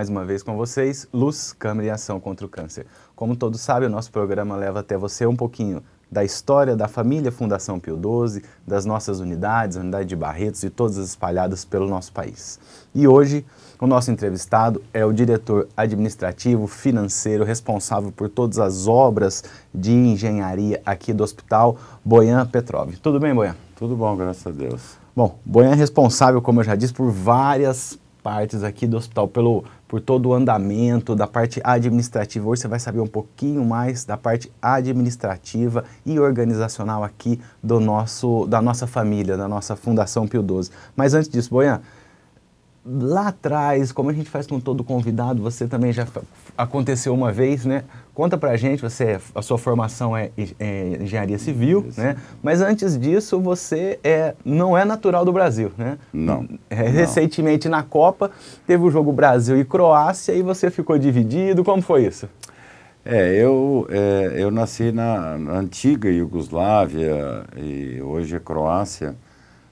mais uma vez com vocês, Luz, Câmara e Ação contra o Câncer. Como todos sabem, o nosso programa leva até você um pouquinho da história da família Fundação Pio XII, das nossas unidades, a unidade de Barretos e todas espalhadas pelo nosso país. E hoje, o nosso entrevistado é o diretor administrativo financeiro responsável por todas as obras de engenharia aqui do Hospital Boian Petrov. Tudo bem, Boian? Tudo bom, graças a Deus. Bom, Boian é responsável, como eu já disse, por várias partes aqui do hospital, por todo o andamento da parte administrativa. Hoje você vai saber um pouquinho mais da parte administrativa e organizacional aqui da nossa família, da nossa Fundação Pio XII. Mas antes disso, Boian, lá atrás, como a gente faz com todo convidado, você também já aconteceu uma vez, né? Conta pra gente, a sua formação é engenharia civil, né? Mas antes disso, você não é natural do Brasil, né? Não. Recentemente na Copa, teve o jogo Brasil e Croácia e você ficou dividido, como foi isso? Eu nasci na antiga Iugoslávia e hoje é Croácia,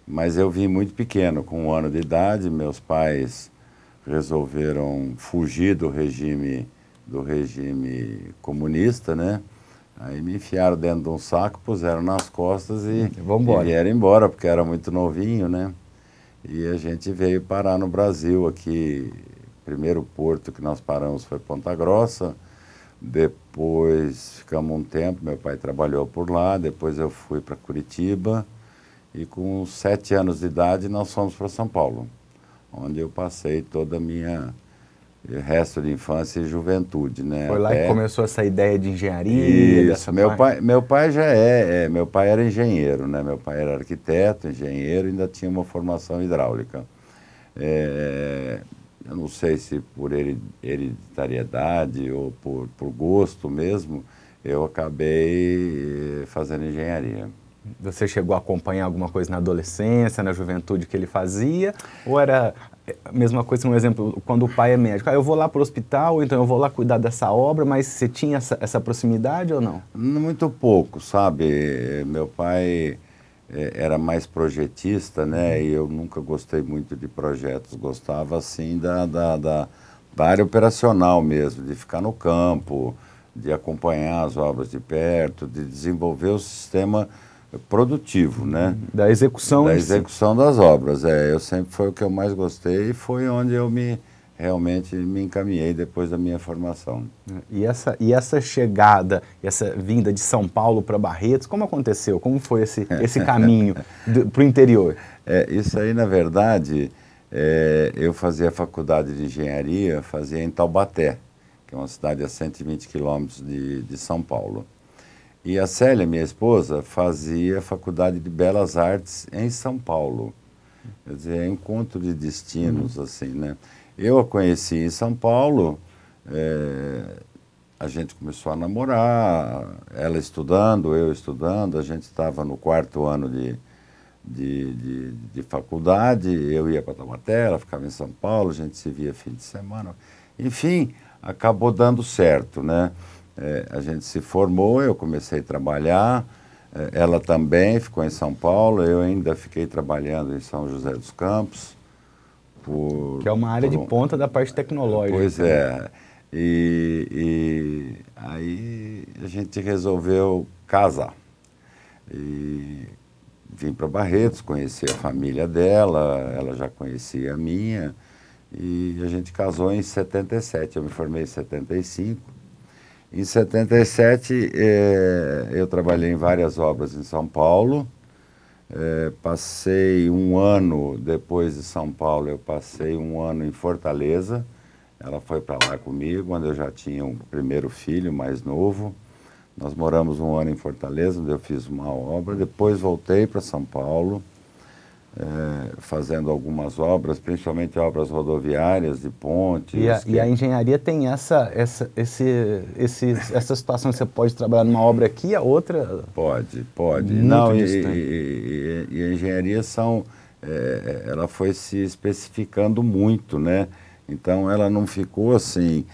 mas eu vim muito pequeno, com 1 ano de idade. Meus pais resolveram fugir do regime comunista, né? Aí me enfiaram dentro de um saco, puseram nas costas e vieram embora, porque era muito novinho, né? E a gente veio parar no Brasil aqui. Primeiro porto que nós paramos foi Ponta Grossa, depois ficamos um tempo, meu pai trabalhou por lá, depois eu fui para Curitiba e com 7 anos de idade nós fomos para São Paulo, onde eu passei toda a minha resto de infância e juventude, né? Foi lá que começou essa ideia de engenharia? Isso, meu pai meu pai era engenheiro, né? Meu pai era arquiteto, engenheiro, ainda tinha uma formação hidráulica. Eu não sei se por hereditariedade ou por gosto mesmo, eu acabei fazendo engenharia. Você chegou a acompanhar alguma coisa na adolescência, na juventude que ele fazia? Ou era a mesma coisa, um exemplo, quando o pai é médico? Eu vou lá para o hospital, então eu vou lá cuidar dessa obra, mas você tinha essa proximidade ou não? Muito pouco, sabe? Meu pai era mais projetista, né? E eu nunca gostei muito de projetos, gostava assim da área operacional mesmo, de ficar no campo, de acompanhar as obras de perto, de desenvolver o sistema produtivo, né? Da execução. Da execução das obras. Eu sempre foi o que eu mais gostei e foi onde eu realmente me encaminhei depois da minha formação. E essa chegada, essa vinda de São Paulo para Barretos, como aconteceu? Como foi esse caminho para o interior? Isso aí, na verdade, eu fazia faculdade de engenharia, fazia em Taubaté, que é uma cidade a 120 quilômetros de São Paulo. E a Célia, minha esposa, fazia faculdade de Belas Artes em São Paulo. Quer dizer, encontro de destinos, assim, né? Eu a conheci em São Paulo, a gente começou a namorar, ela estudando, eu estudando, a gente estava no 4º ano de faculdade, eu ia para Taubaté, ela ficava em São Paulo, a gente se via fim de semana. Enfim, acabou dando certo, né? A gente se formou, eu comecei a trabalhar, ela também ficou em São Paulo, eu ainda fiquei trabalhando em São José dos Campos. Que é uma área de ponta da parte tecnológica. Pois é. E aí a gente resolveu casar. E vim para Barretos, conheci a família dela, ela já conhecia a minha, e a gente casou em 77, eu me formei em 75. Em 77, eu trabalhei em várias obras em São Paulo, passei 1 ano, depois de São Paulo, eu passei 1 ano em Fortaleza, ela foi para lá comigo, quando eu já tinha um primeiro filho, mais novo. Nós moramos 1 ano em Fortaleza, onde eu fiz uma obra, depois voltei para São Paulo, fazendo algumas obras, principalmente obras rodoviárias, de pontes. E a engenharia tem essa situação, você pode trabalhar numa obra aqui, a outra... Pode. Não, e a engenharia ela foi se especificando muito, né? Então ela não ficou assim,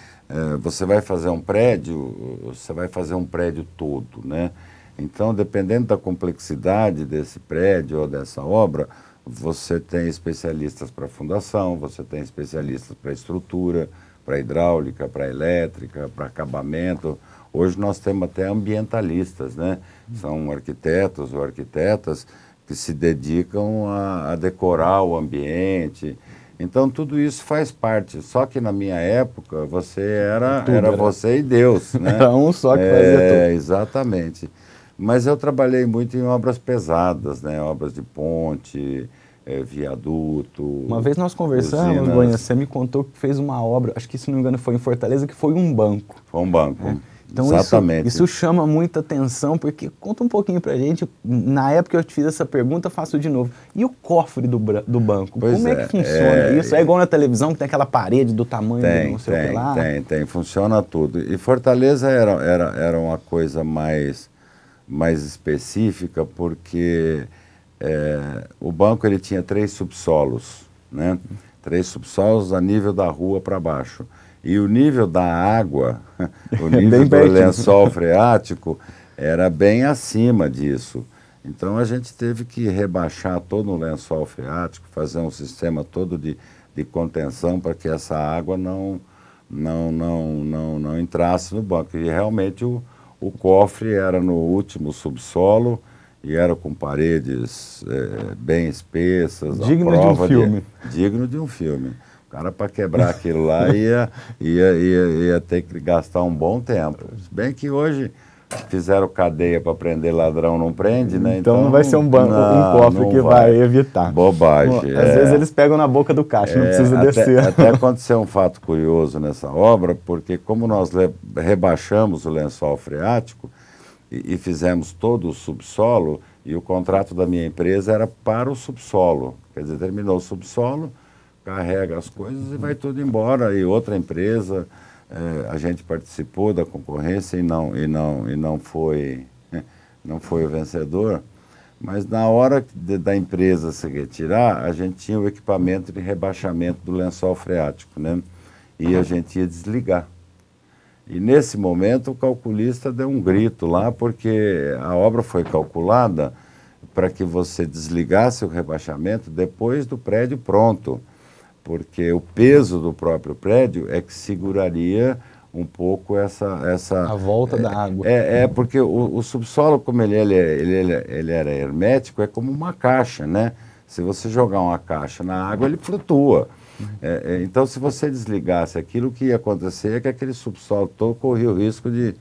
você vai fazer um prédio, você vai fazer um prédio todo, né? Então, dependendo da complexidade desse prédio ou dessa obra, você tem especialistas para fundação, você tem especialistas para estrutura, para hidráulica, para elétrica, para acabamento. Hoje nós temos até ambientalistas, né? São arquitetos ou arquitetas que se dedicam a decorar o ambiente. Então tudo isso faz parte. Só que na minha época você era você e Deus, né? Era um só que fazia tudo. Exatamente. Mas eu trabalhei muito em obras pesadas, né? Obras de ponte, viaduto. Uma vez nós conversamos, Bonha, você me contou que fez uma obra, acho que se não me engano foi em Fortaleza, que foi um banco. Foi um banco. Então exatamente. Isso chama muita atenção, porque conta um pouquinho pra gente, na época eu te fiz essa pergunta, faço de novo. E o cofre do banco? Pois como é que funciona isso? É igual na televisão, que tem aquela parede do tamanho do não sei o que lá? Tem, funciona tudo. E Fortaleza era uma coisa mais específica, porque o banco ele tinha 3 subsolos, né? 3 subsolos a nível da rua para baixo. E o nível da água, o nível do lençol freático, era bem acima disso. Então a gente teve que rebaixar todo o lençol freático, fazer um sistema todo de contenção para que essa água não entrasse no banco. E realmente o cofre era no último subsolo e era com paredes bem espessas. Digno de um filme. Digno de um filme. O cara, para quebrar aquilo lá, ia ter que gastar um bom tempo. Se bem que hoje fizeram cadeia para prender ladrão, não prende, né? Então não vai ser um cofre que vai evitar. Bobagem. Às vezes eles pegam na boca do caixa, não precisa descer. Até aconteceu um fato curioso nessa obra, porque como nós rebaixamos o lençol freático e fizemos todo o subsolo, e o contrato da minha empresa era para o subsolo. Quer dizer, terminou o subsolo, carrega as coisas e vai tudo embora. E outra empresa, a gente participou da concorrência e não foi o vencedor, mas na hora da empresa se retirar, a gente tinha o equipamento de rebaixamento do lençol freático, né? E a gente ia desligar. E nesse momento o calculista deu um grito lá, porque a obra foi calculada para que você desligasse o rebaixamento depois do prédio pronto, porque o peso do próprio prédio é que seguraria um pouco a volta da água. Porque o subsolo, como ele era hermético, é como uma caixa, né? Se você jogar uma caixa na água, ele flutua. Então, se você desligasse aquilo, o que ia acontecer é que aquele subsolo todo corria o risco de...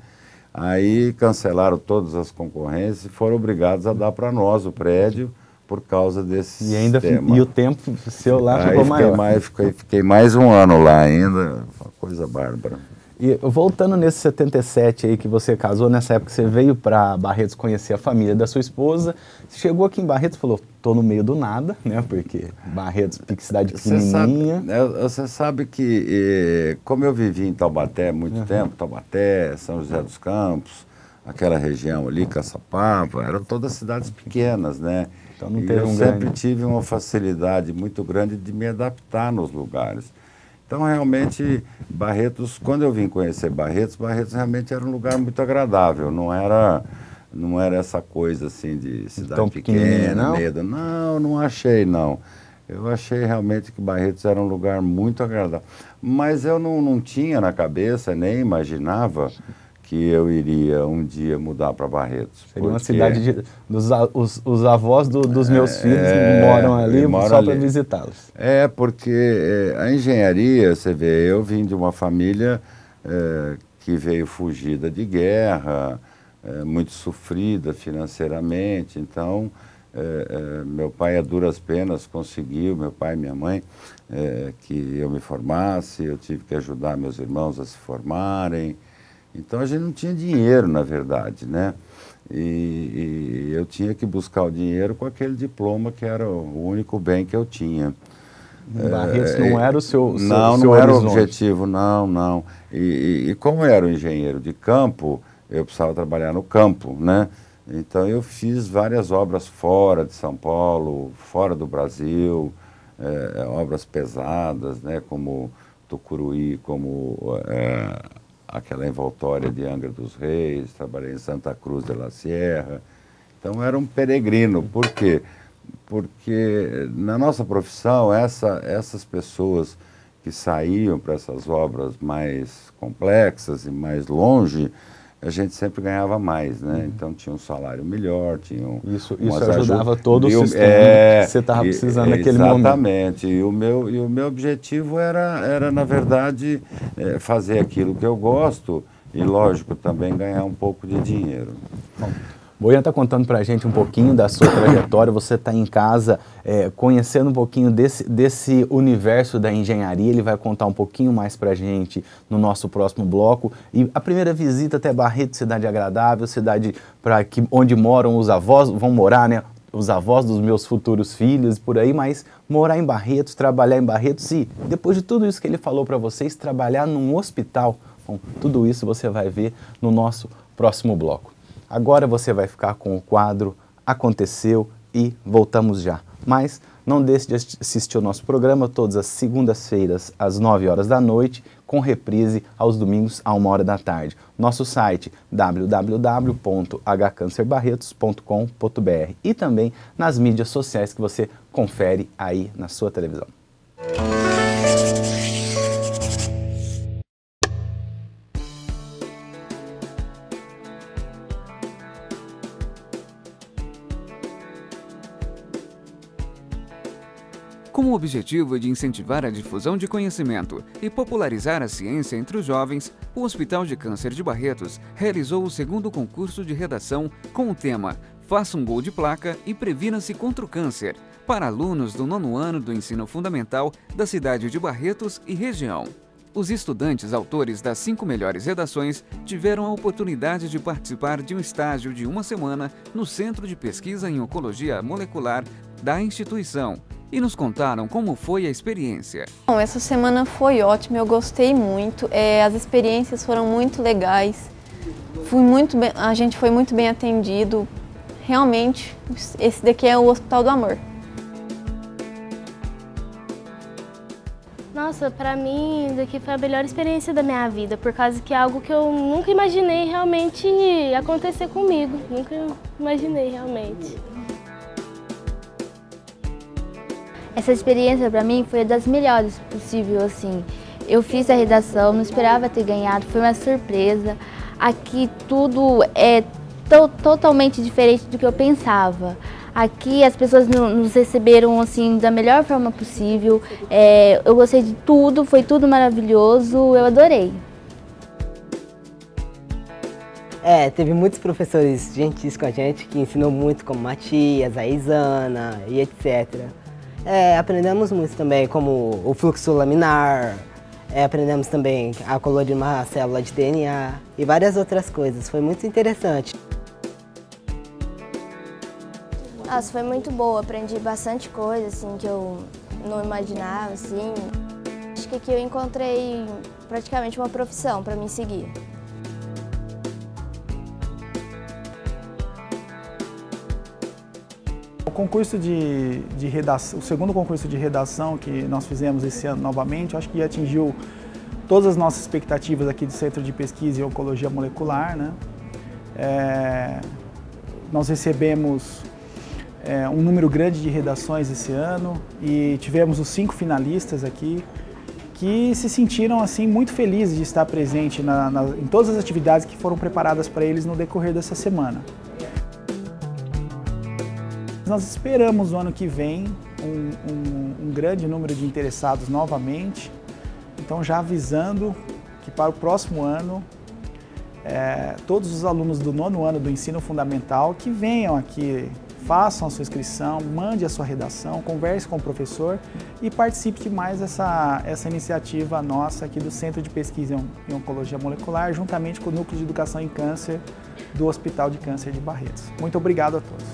Aí cancelaram todas as concorrências e foram obrigados a dar para nós o prédio por causa desse sistema. E o tempo seu lá ficou maior. Fiquei mais um ano lá ainda, uma coisa bárbara. E voltando nesse 77 aí que você casou, nessa época você veio para Barretos conhecer a família da sua esposa, chegou aqui em Barretos e falou, tô no meio do nada, né, porque Barretos, cidade pequenininha. Você sabe que, como eu vivi em Taubaté muito tempo, Taubaté, São José dos Campos, aquela região ali, Caçapava, eram todas cidades pequenas, né? Então não e eu sempre tive uma facilidade muito grande de me adaptar nos lugares. Então, realmente, Barretos, quando eu vim conhecer Barretos realmente era um lugar muito agradável, não era essa coisa assim de cidade pequena, medo. Não achei, não. Eu achei realmente que Barretos era um lugar muito agradável. Mas eu não tinha na cabeça, nem imaginava que eu iria um dia mudar para Barretos. Seria uma cidade os avós dos meus filhos moram ali só para visitá-los. Porque a engenharia, você vê, eu vim de uma família que veio fugida de guerra, muito sofrida financeiramente, então meu pai a duras penas conseguiu, meu pai e minha mãe, que eu me formasse, eu tive que ajudar meus irmãos a se formarem. Então a gente não tinha dinheiro, na verdade, né? E eu tinha que buscar o dinheiro com aquele diploma que era o único bem que eu tinha. Barretos não era o seu não era o horizonte. objetivo, não. E como eu era um engenheiro de campo, eu precisava trabalhar no campo, né? Então eu fiz várias obras fora de São Paulo, fora do Brasil, obras pesadas, né? Como Tucuruí, como... aquela envoltória de Angra dos Reis, trabalhei em Santa Cruz de la Sierra. Então, era um peregrino. Por quê? Porque na nossa profissão, essas pessoas que que saíam para essas obras mais complexas e mais longe, a gente sempre ganhava mais, né? Então tinha um salário melhor, tinha Isso ajudava todo o sistema que você estava precisando naquele momento. Exatamente. E o meu objetivo era na verdade, fazer aquilo que eu gosto e, lógico, também ganhar um pouco de dinheiro. Bom, Boian está contando para a gente um pouquinho da sua trajetória, você está em casa conhecendo um pouquinho desse universo da engenharia, ele vai contar um pouquinho mais para a gente no nosso próximo bloco. E a primeira visita até Barretos, cidade agradável, cidade onde moram os avós, vão morar, né? Os avós dos meus futuros filhos, por aí, mas morar em Barretos, trabalhar em Barretos e, depois de tudo isso que ele falou para vocês, trabalhar num hospital. Bom, tudo isso você vai ver no nosso próximo bloco. Agora você vai ficar com o quadro Aconteceu e voltamos já. Mas não deixe de assistir o nosso programa todas as segundas-feiras às 9 horas da noite, com reprise aos domingos à 1 hora da tarde. Nosso site www.hcancerbarretos.com.br e também nas mídias sociais que você confere aí na sua televisão. Com o objetivo de incentivar a difusão de conhecimento e popularizar a ciência entre os jovens, o Hospital de Câncer de Barretos realizou o segundo concurso de redação com o tema Faça um gol de placa e previna-se contra o câncer, para alunos do 9º ano do ensino fundamental da cidade de Barretos e região. Os estudantes autores das 5 melhores redações tiveram a oportunidade de participar de um estágio de 1 semana no Centro de Pesquisa em Oncologia Molecular da instituição, e nos contaram como foi a experiência. Bom, essa semana foi ótima, eu gostei muito, as experiências foram muito legais, a gente foi muito bem atendido, realmente esse daqui é o Hospital do Amor. Nossa, pra mim, isso daqui foi a melhor experiência da minha vida, por causa que é algo que eu nunca imaginei realmente acontecer comigo, nunca imaginei realmente. Essa experiência para mim foi das melhores possível, assim. Eu fiz a redação, não esperava ter ganhado, foi uma surpresa. Aqui tudo é totalmente diferente do que eu pensava. Aqui as pessoas nos receberam assim da melhor forma possível. Eu gostei de tudo, foi tudo maravilhoso, eu adorei. Teve muitos professores gentis com a gente que ensinou muito, como Matias, a Isana e etc. Aprendemos muito também, como o fluxo laminar, aprendemos também a colorir uma célula de DNA e várias outras coisas. Foi muito interessante. Nossa, foi muito boa, aprendi bastante coisa assim, que eu não imaginava. Assim. Acho que aqui eu encontrei praticamente uma profissão para me seguir. O concurso de redação, o segundo concurso de redação que nós fizemos esse ano novamente, acho que atingiu todas as nossas expectativas aqui do Centro de Pesquisa em Oncologia Molecular, né? Nós recebemos um número grande de redações esse ano e tivemos os 5 finalistas aqui que se sentiram assim muito felizes de estar presente em todas as atividades que foram preparadas para eles no decorrer dessa semana. Nós esperamos no ano que vem um grande número de interessados novamente, então já avisando que para o próximo ano todos os alunos do 9º ano do ensino fundamental que venham aqui, façam a sua inscrição, mande a sua redação, converse com o professor e participe de mais essa iniciativa nossa aqui do Centro de Pesquisa em Oncologia Molecular, juntamente com o Núcleo de Educação em Câncer do Hospital de Câncer de Barretos. Muito obrigado a todos.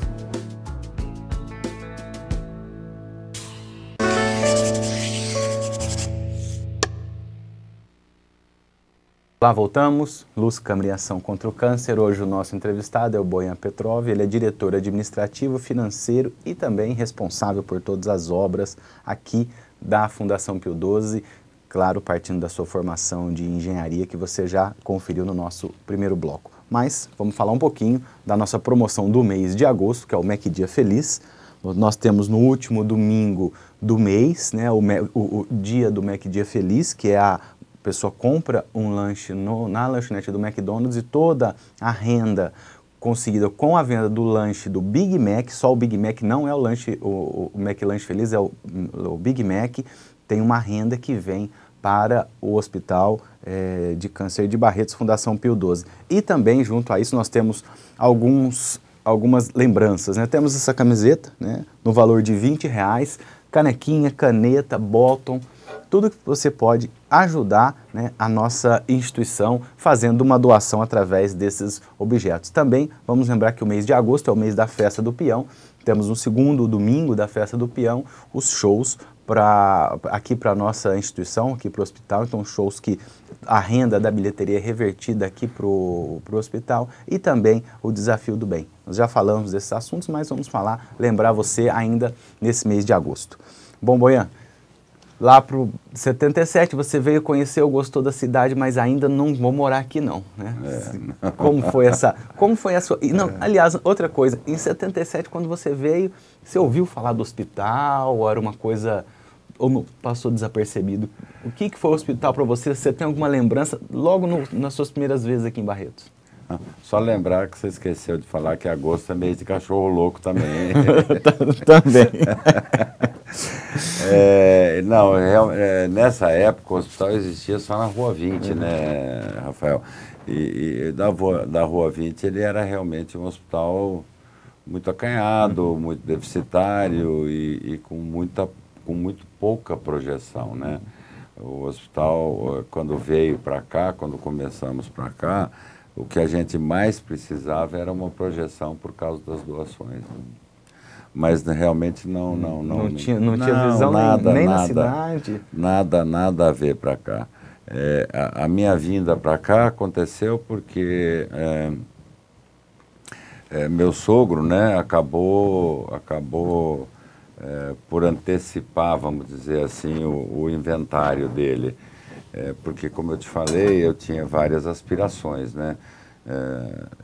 Lá voltamos, Luz, Câmara e Ação contra o Câncer. Hoje o nosso entrevistado é o Boian Petrov, ele é diretor administrativo, financeiro e também responsável por todas as obras aqui da Fundação Pio XII, claro, partindo da sua formação de engenharia que você já conferiu no nosso primeiro bloco. Mas vamos falar um pouquinho da nossa promoção do mês de agosto, que é o MEC Dia Feliz. nós temos no último domingo do mês, né, o dia do Mac Dia Feliz, que é a pessoa compra um lanche na lanchonete do McDonald's e toda a renda conseguida com a venda do lanche do Big Mac, só o Big Mac, não é o lanche, o McLanche Feliz, é o Big Mac, tem uma renda que vem para o Hospital de Câncer de Barretos, Fundação Pio XII. E também, junto a isso, nós temos algumas lembranças, né? Temos essa camiseta, né, no valor de R$20, canequinha, caneta, bottom, tudo que você pode ajudar, né, a nossa instituição fazendo uma doação através desses objetos. Também vamos lembrar que o mês de agosto é o mês da Festa do Peão, temos no segundo domingo da Festa do Peão os shows aqui para a nossa instituição, aqui para o hospital, então shows que a renda da bilheteria é revertida aqui para o hospital e também o Desafio do Bem. Nós já falamos desses assuntos, mas vamos lembrar você ainda nesse mês de agosto. Bom, Boian, lá para o 77 você veio conhecer, gostou da cidade, mas ainda não vou morar aqui não, né? Não. Como foi a sua... Não, aliás, outra coisa, em 77 quando você veio, você ouviu falar do hospital, ou era uma coisa... ou não, passou desapercebido? O que foi o hospital para você? Você tem alguma lembrança logo nas suas primeiras vezes aqui em Barretos? Só lembrar que você esqueceu de falar que agosto é mês de cachorro louco também. Também. Nessa época o hospital existia só na Rua 20, né, Rafael? E da Rua 20 ele era realmente um hospital muito acanhado, muito deficitário e com muito pouca projeção, né? O hospital, quando veio para cá, quando começamos para cá, o que a gente mais precisava era uma projeção por causa das doações. Mas realmente não tinha visão nem na cidade? Nada a ver para cá. A minha vinda para cá aconteceu porque meu sogro, né, acabou por antecipar, vamos dizer assim, o inventário dele. Porque, como eu te falei, eu tinha várias aspirações, né?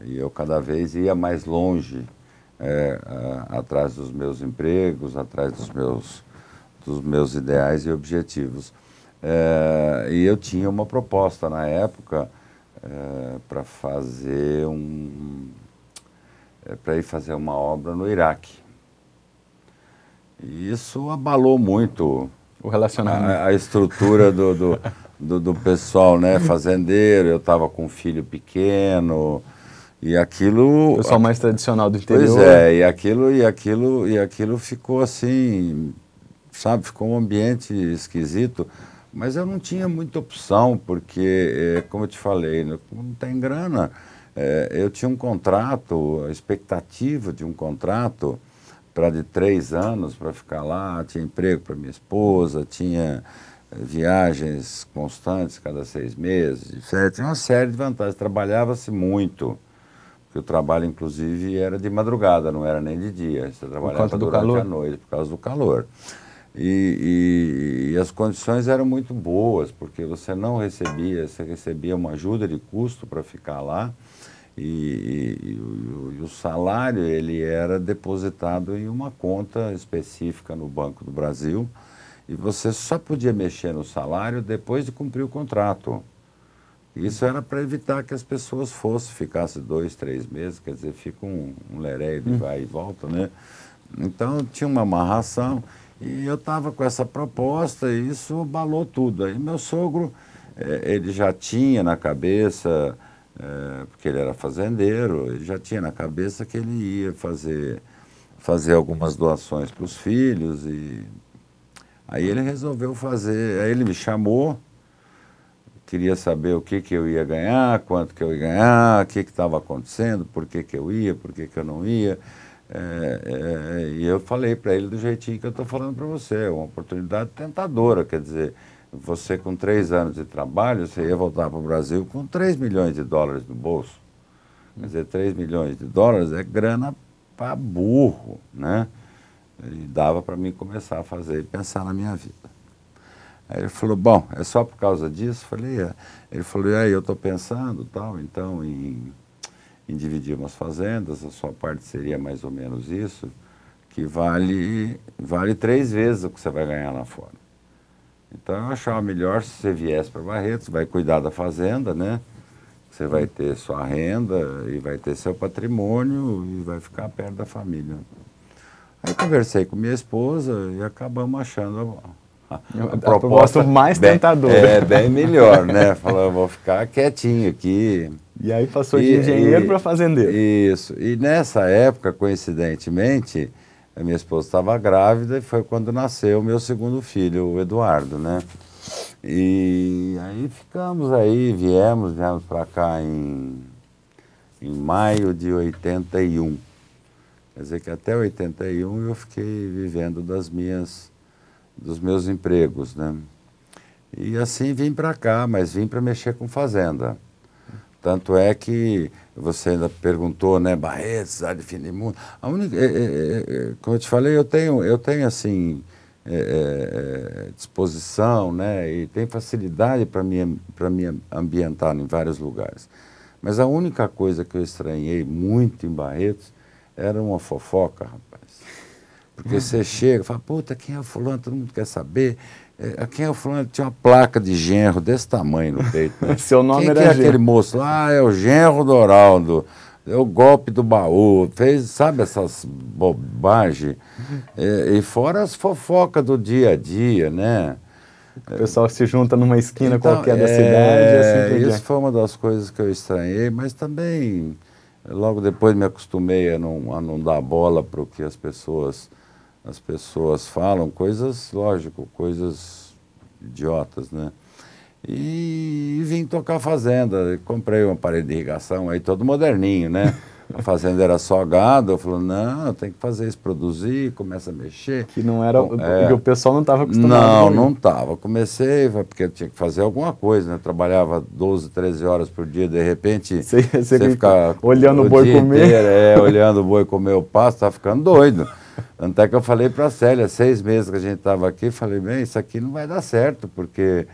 E eu cada vez ia mais longe atrás dos meus empregos, atrás dos meus ideais e objetivos. E eu tinha uma proposta na época para ir fazer uma obra no Iraque. E isso abalou muito o relacionamento, a estrutura do pessoal, né, fazendeiro. Eu estava com um filho pequeno e aquilo... O pessoal mais tradicional do interior. Pois é, e aquilo ficou assim, sabe, ficou um ambiente esquisito, mas eu não tinha muita opção, porque, como eu te falei, não tem grana. Eu tinha um contrato, a expectativa de um contrato de 3 anos para ficar lá, tinha emprego para minha esposa, tinha viagens constantes cada 6 meses, tinha uma série de vantagens, trabalhava-se muito, porque o trabalho inclusive era de madrugada, não era nem de dia, você trabalhava durante a noite por causa do calor. E as condições eram muito boas, porque você recebia uma ajuda de custo para ficar lá, e o salário ele era depositado em uma conta específica no Banco do Brasil, e você só podia mexer no salário depois de cumprir o contrato. Isso era para evitar que as pessoas ficassem 2, 3 meses, quer dizer, fica um leréio de vai e volta, né? Então tinha uma amarração, e eu estava com essa proposta e isso abalou tudo. Aí meu sogro, ele já tinha na cabeça... porque ele era fazendeiro, ele já tinha na cabeça que ele ia fazer algumas doações para os filhos, e aí ele resolveu fazer, aí ele me chamou, queria saber o que eu ia ganhar, quanto que eu ia ganhar, o que estava acontecendo, por que eu ia, por que eu não ia, e eu falei para ele do jeitinho que eu estou falando para você, uma oportunidade tentadora, quer dizer, você com 3 anos de trabalho, você ia voltar para o Brasil com $3 milhões no bolso. Quer dizer, $3 milhões é grana para burro, né? E dava para mim começar a fazer e pensar na minha vida. Aí ele falou, bom, é só por causa disso? Eu falei, é. Ele falou, e aí eu estou pensando, então, em dividir umas fazendas, a sua parte seria mais ou menos isso. que vale 3 vezes o que você vai ganhar lá fora. Então eu achava melhor se você viesse para Barretos, vai cuidar da fazenda, né? Você vai ter sua renda e vai ter seu patrimônio e vai ficar perto da família. Aí conversei com minha esposa e acabamos achando a proposta mais tentadora. Bem melhor, né? Falou, eu vou ficar quietinho aqui. E aí passou de engenheiro para fazendeiro. Isso. E nessa época, coincidentemente, a minha esposa estava grávida e foi quando nasceu o meu segundo filho, o Eduardo, né? E aí ficamos aí, viemos para cá em maio de 81. Quer dizer que até 81 eu fiquei vivendo dos meus empregos, né? E assim vim para cá, mas vim para mexer com fazenda. Tanto é que você ainda perguntou, né, Barretos, cidade de fim de mundo. A única, como eu te falei, eu tenho assim disposição, né, e tenho facilidade para me ambientar em vários lugares. Mas a única coisa que eu estranhei muito em Barretos era uma fofoca, rapaz. Porque você chega e fala, puta, quem é o fulano? Todo mundo quer saber. Quem é o fulano? Tinha uma placa de genro desse tamanho no peito. Né? Seu nome era quem é aquele moço? Ah, é o genro do Oraldo. É o golpe do baú. Fez, sabe, essas bobagens. E fora as fofocas do dia a dia, né? O pessoal se junta numa esquina então, qualquer da cidade. Assim isso foi uma das coisas que eu estranhei, mas também, logo depois me acostumei a não dar bola para o que as pessoas falam, coisas, lógico, coisas idiotas, né? E vim tocar fazenda, comprei um aparelho de irrigação aí todo moderninho, né? A fazenda era só gado, eu falei, não, tem que fazer isso, produzir, começa a mexer. Que não era, porque o pessoal não estava acostumado. Não estava. Comecei, porque eu tinha que fazer alguma coisa, né? Eu trabalhava 12, 13 horas por dia, de repente, você fica olhando o boi comer. Inteiro, olhando o boi comer o pasto, estava ficando doido. Até que eu falei para a Célia, 6 meses que a gente estava aqui, falei, bem, isso aqui não vai dar certo, porque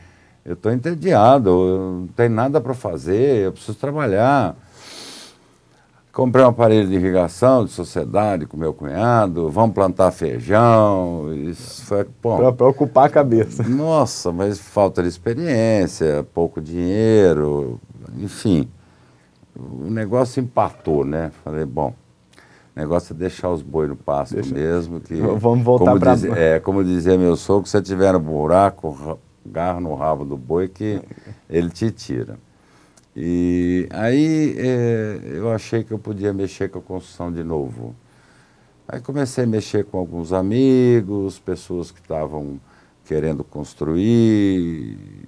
eu estou entediado, eu não tenho nada para fazer, eu preciso trabalhar. Comprei um aparelho de irrigação de sociedade com meu cunhado, vamos plantar feijão, isso foi, bom... Para ocupar a cabeça. Nossa, mas falta de experiência, pouco dinheiro, enfim, o negócio empatou, né? Falei, bom... O negócio é deixar os boi no pasto mesmo. Que, vamos voltar para... como dizia meu sogro, se você tiver no buraco, agarra no rabo do boi que ele te tira. E aí eu achei que eu podia mexer com a construção de novo. Aí comecei a mexer com alguns amigos, pessoas que estavam querendo construir.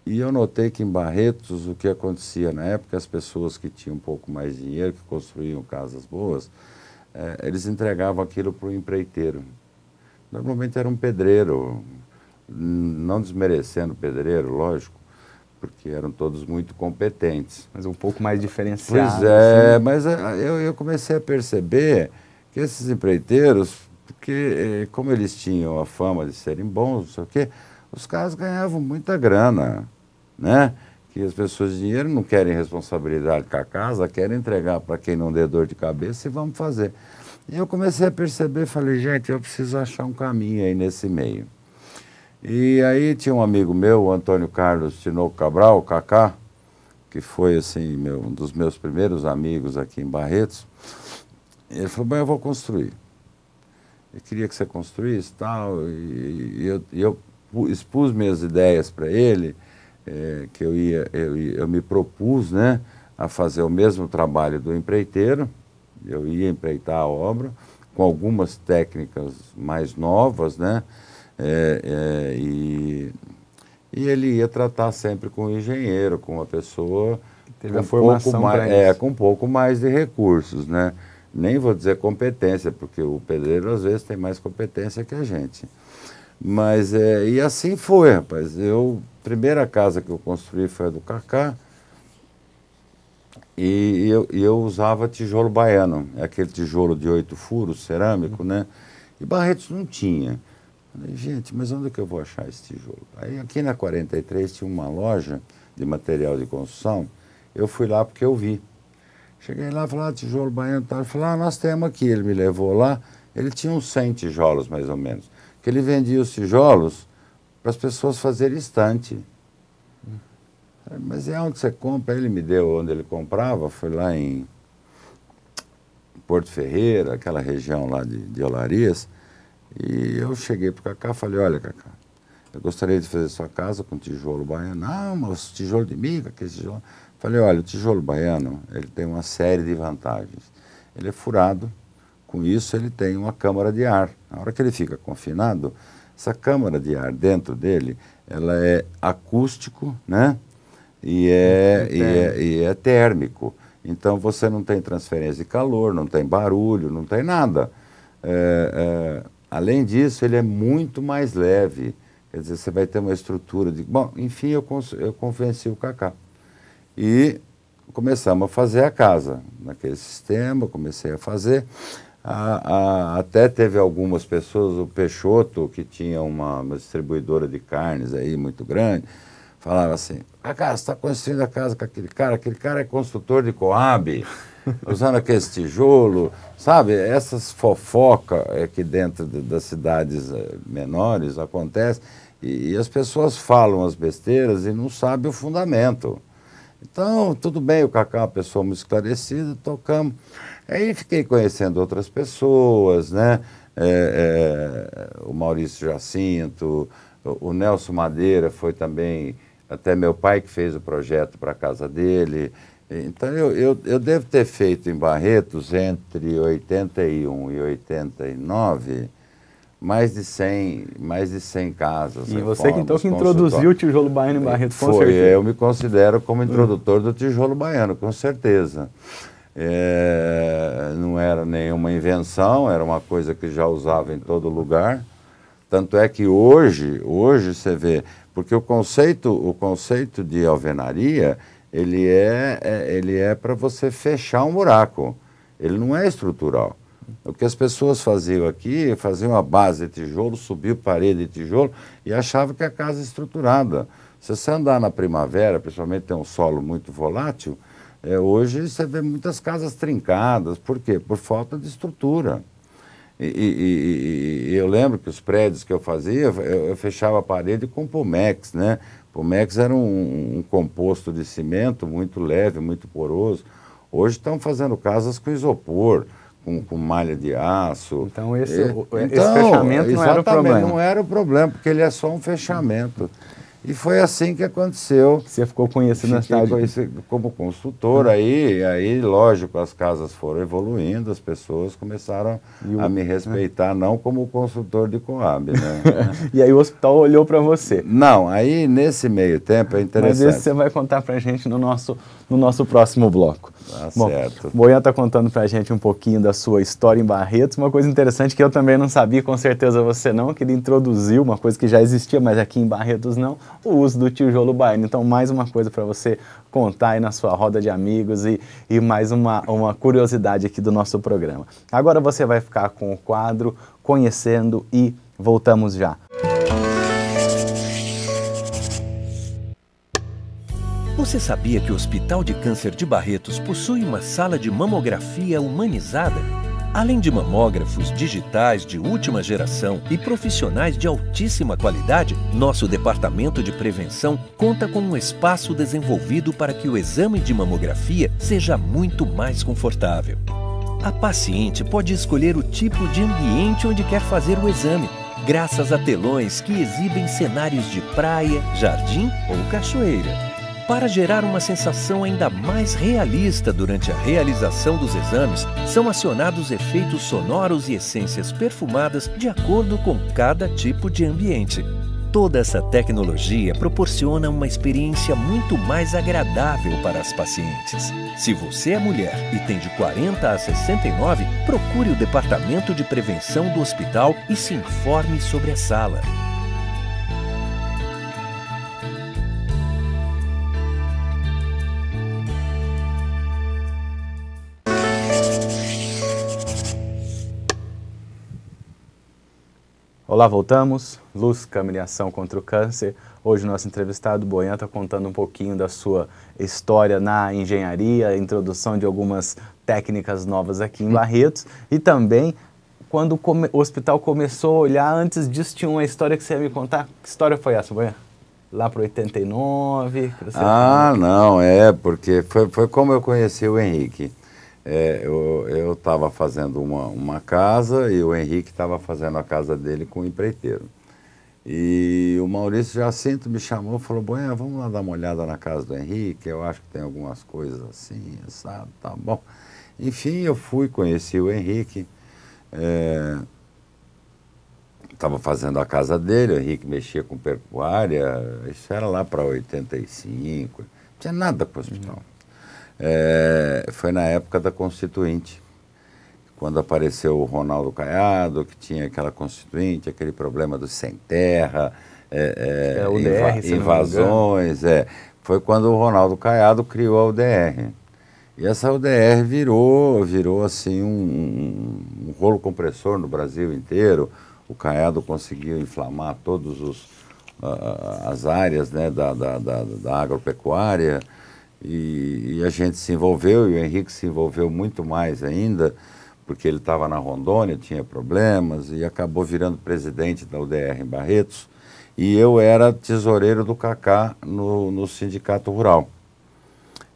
E eu notei que em Barretos, o que acontecia na época, as pessoas que tinham um pouco mais de dinheiro, que construíam casas boas, eles entregavam aquilo para o empreiteiro. Normalmente era um pedreiro, não desmerecendo o pedreiro, lógico, porque eram todos muito competentes. Mas um pouco mais diferenciados. Pois é, assim. Mas eu comecei a perceber que esses empreiteiros, porque como eles tinham a fama de serem bons, não sei o quê, os caras ganhavam muita grana, né? Que as pessoas de dinheiro não querem responsabilidade com a casa, querem entregar para quem não dê dor de cabeça e vamos fazer. E eu comecei a perceber, falei, gente, eu preciso achar um caminho aí nesse meio. E aí tinha um amigo meu, o Antônio Carlos Tinoco Cabral, o Cacá, que foi assim, um dos meus primeiros amigos aqui em Barretos. Ele falou, bem, eu vou construir. Eu queria que você construísse tal, e eu expus minhas ideias para ele, que eu me propus, né, a fazer o mesmo trabalho do empreiteiro, eu ia empreitar a obra, com algumas técnicas mais novas, né, e ele ia tratar sempre com o engenheiro, com uma pessoa teve a formação com um pouco mais de recursos, né, nem vou dizer competência, porque o pedreiro às vezes tem mais competência que a gente. Mas, e assim foi, rapaz. A primeira casa que eu construí foi a do Cacá, e eu usava tijolo baiano, aquele tijolo de 8 furos, cerâmico, né? E Barretos não tinha. Falei, gente, mas onde é que eu vou achar esse tijolo? Aí aqui na 43 tinha uma loja de material de construção, eu fui lá porque eu vi. Cheguei lá e falei, tijolo baiano, ele falou, nós temos aqui. Ele me levou lá, ele tinha uns 100 tijolos, mais ou menos. Que ele vendia os tijolos para as pessoas fazerem estante. Mas é onde você compra? Ele me deu onde ele comprava, foi lá em Porto Ferreira, aquela região lá de Olarias. E eu cheguei para o Cacá e falei, olha, Cacá, eu gostaria de fazer sua casa com tijolo baiano. Não, mas tijolo de mica, aquele tijolo... Falei, olha, o tijolo baiano, ele tem uma série de vantagens. Ele é furado, com isso ele tem uma câmara de ar. Na hora que ele fica confinado, essa câmara de ar dentro dele, ela é acústico, né? E é térmico. Então você não tem transferência de calor, não tem barulho, não tem nada. Além disso, ele é muito mais leve. Quer dizer, você vai ter uma estrutura de... Bom, enfim, eu convenci o Cacá. E começamos a fazer a casa. Naquele sistema, comecei a fazer. Até teve algumas pessoas, o Peixoto, que tinha uma distribuidora de carnes aí muito grande, falava assim, Cacá, você está construindo a casa com aquele cara é construtor de Coab, usando aquele tijolo, sabe? Essas fofocas que dentro das cidades menores acontecem, e as pessoas falam as besteiras e não sabem o fundamento. Então, tudo bem, o Cacá é uma pessoa muito esclarecida, tocamos. Aí fiquei conhecendo outras pessoas, né? O Maurício Jacinto, o Nelson Madeira foi também, até meu pai que fez o projeto para a casa dele. Então, eu devo ter feito em Barretos, entre 81 e 89, mais de 100 casas. E você que então que introduziu o tijolo baiano em Barretos, com certeza. Eu me considero como introdutor do tijolo baiano, com certeza. Não era nenhuma invenção, era uma coisa que já usava em todo lugar. Tanto é que hoje você vê, porque o conceito de alvenaria, ele é para você fechar um buraco, ele não é estrutural. O que as pessoas faziam aqui, faziam a base de tijolo, subiam parede de tijolo e achavam que a casa é estruturada. Se você andar na primavera, principalmente tem um solo muito volátil, hoje você vê muitas casas trincadas. Por quê? Por falta de estrutura. E eu lembro que os prédios que eu fazia, eu fechava a parede com Pumex, né? Pumex era um composto de cimento muito leve, muito poroso. Hoje estão fazendo casas com isopor, com malha de aço. Então esse fechamento não era o problema. Não era o problema, porque ele é só um fechamento. E foi assim que aconteceu. Você ficou conhecido na cidade? Como construtor, aí, lógico, as casas foram evoluindo, as pessoas começaram a me respeitar, não como construtor de Coab, né? E aí o hospital olhou para você? Não, aí nesse meio tempo é interessante. Mas esse você vai contar para a gente no nosso próximo bloco. Bom, certo. Boian está contando para a gente um pouquinho da sua história em Barretos, uma coisa interessante que eu também não sabia, com certeza você não, que ele introduziu uma coisa que já existia, mas aqui em Barretos não, o uso do tijolo baiano. Então, mais uma coisa para você contar aí na sua roda de amigos e mais uma curiosidade aqui do nosso programa. Agora você vai ficar com o quadro Conhecendo e voltamos já. Você sabia que o Hospital de Câncer de Barretos possui uma sala de mamografia humanizada? Além de mamógrafos digitais de última geração e profissionais de altíssima qualidade, nosso departamento de prevenção conta com um espaço desenvolvido para que o exame de mamografia seja muito mais confortável. A paciente pode escolher o tipo de ambiente onde quer fazer o exame, graças a telões que exibem cenários de praia, jardim ou cachoeira. Para gerar uma sensação ainda mais realista durante a realização dos exames, são acionados efeitos sonoros e essências perfumadas de acordo com cada tipo de ambiente. Toda essa tecnologia proporciona uma experiência muito mais agradável para as pacientes. Se você é mulher e tem de 40 a 69, procure o Departamento de Prevenção do hospital e se informe sobre a sala. Olá, voltamos. Luz, Câmara e Ação contra o Câncer. Hoje o nosso entrevistado, Boian, está contando um pouquinho da sua história na engenharia, a introdução de algumas técnicas novas aqui em Barretos e também quando o hospital começou a olhar, antes disso tinha uma história que você ia me contar. Que história foi essa, Boian? Lá para 89? Não, porque foi como eu conheci o Henrique. Eu estava fazendo uma casa e o Henrique estava fazendo a casa dele com o empreiteiro. E o Maurício Jacinto me chamou e falou, Boian, vamos lá dar uma olhada na casa do Henrique, eu acho que tem algumas coisas assim, sabe, tá bom. Enfim, eu fui, conheci o Henrique, estava fazendo a casa dele, o Henrique mexia com pecuária, isso era lá para 85, não tinha nada com o hospital. Foi na época da Constituinte, quando apareceu o Ronaldo Caiado, que tinha aquela Constituinte, aquele problema do sem terra, invasões, foi quando o Ronaldo Caiado criou a UDR. E essa UDR virou assim um rolo compressor no Brasil inteiro. O Caiado conseguiu inflamar todas as áreas, né, da agropecuária, e a gente se envolveu, e o Henrique se envolveu muito mais ainda, porque ele estava na Rondônia, tinha problemas, e acabou virando presidente da UDR em Barretos, e eu era tesoureiro do Cacá no Sindicato Rural.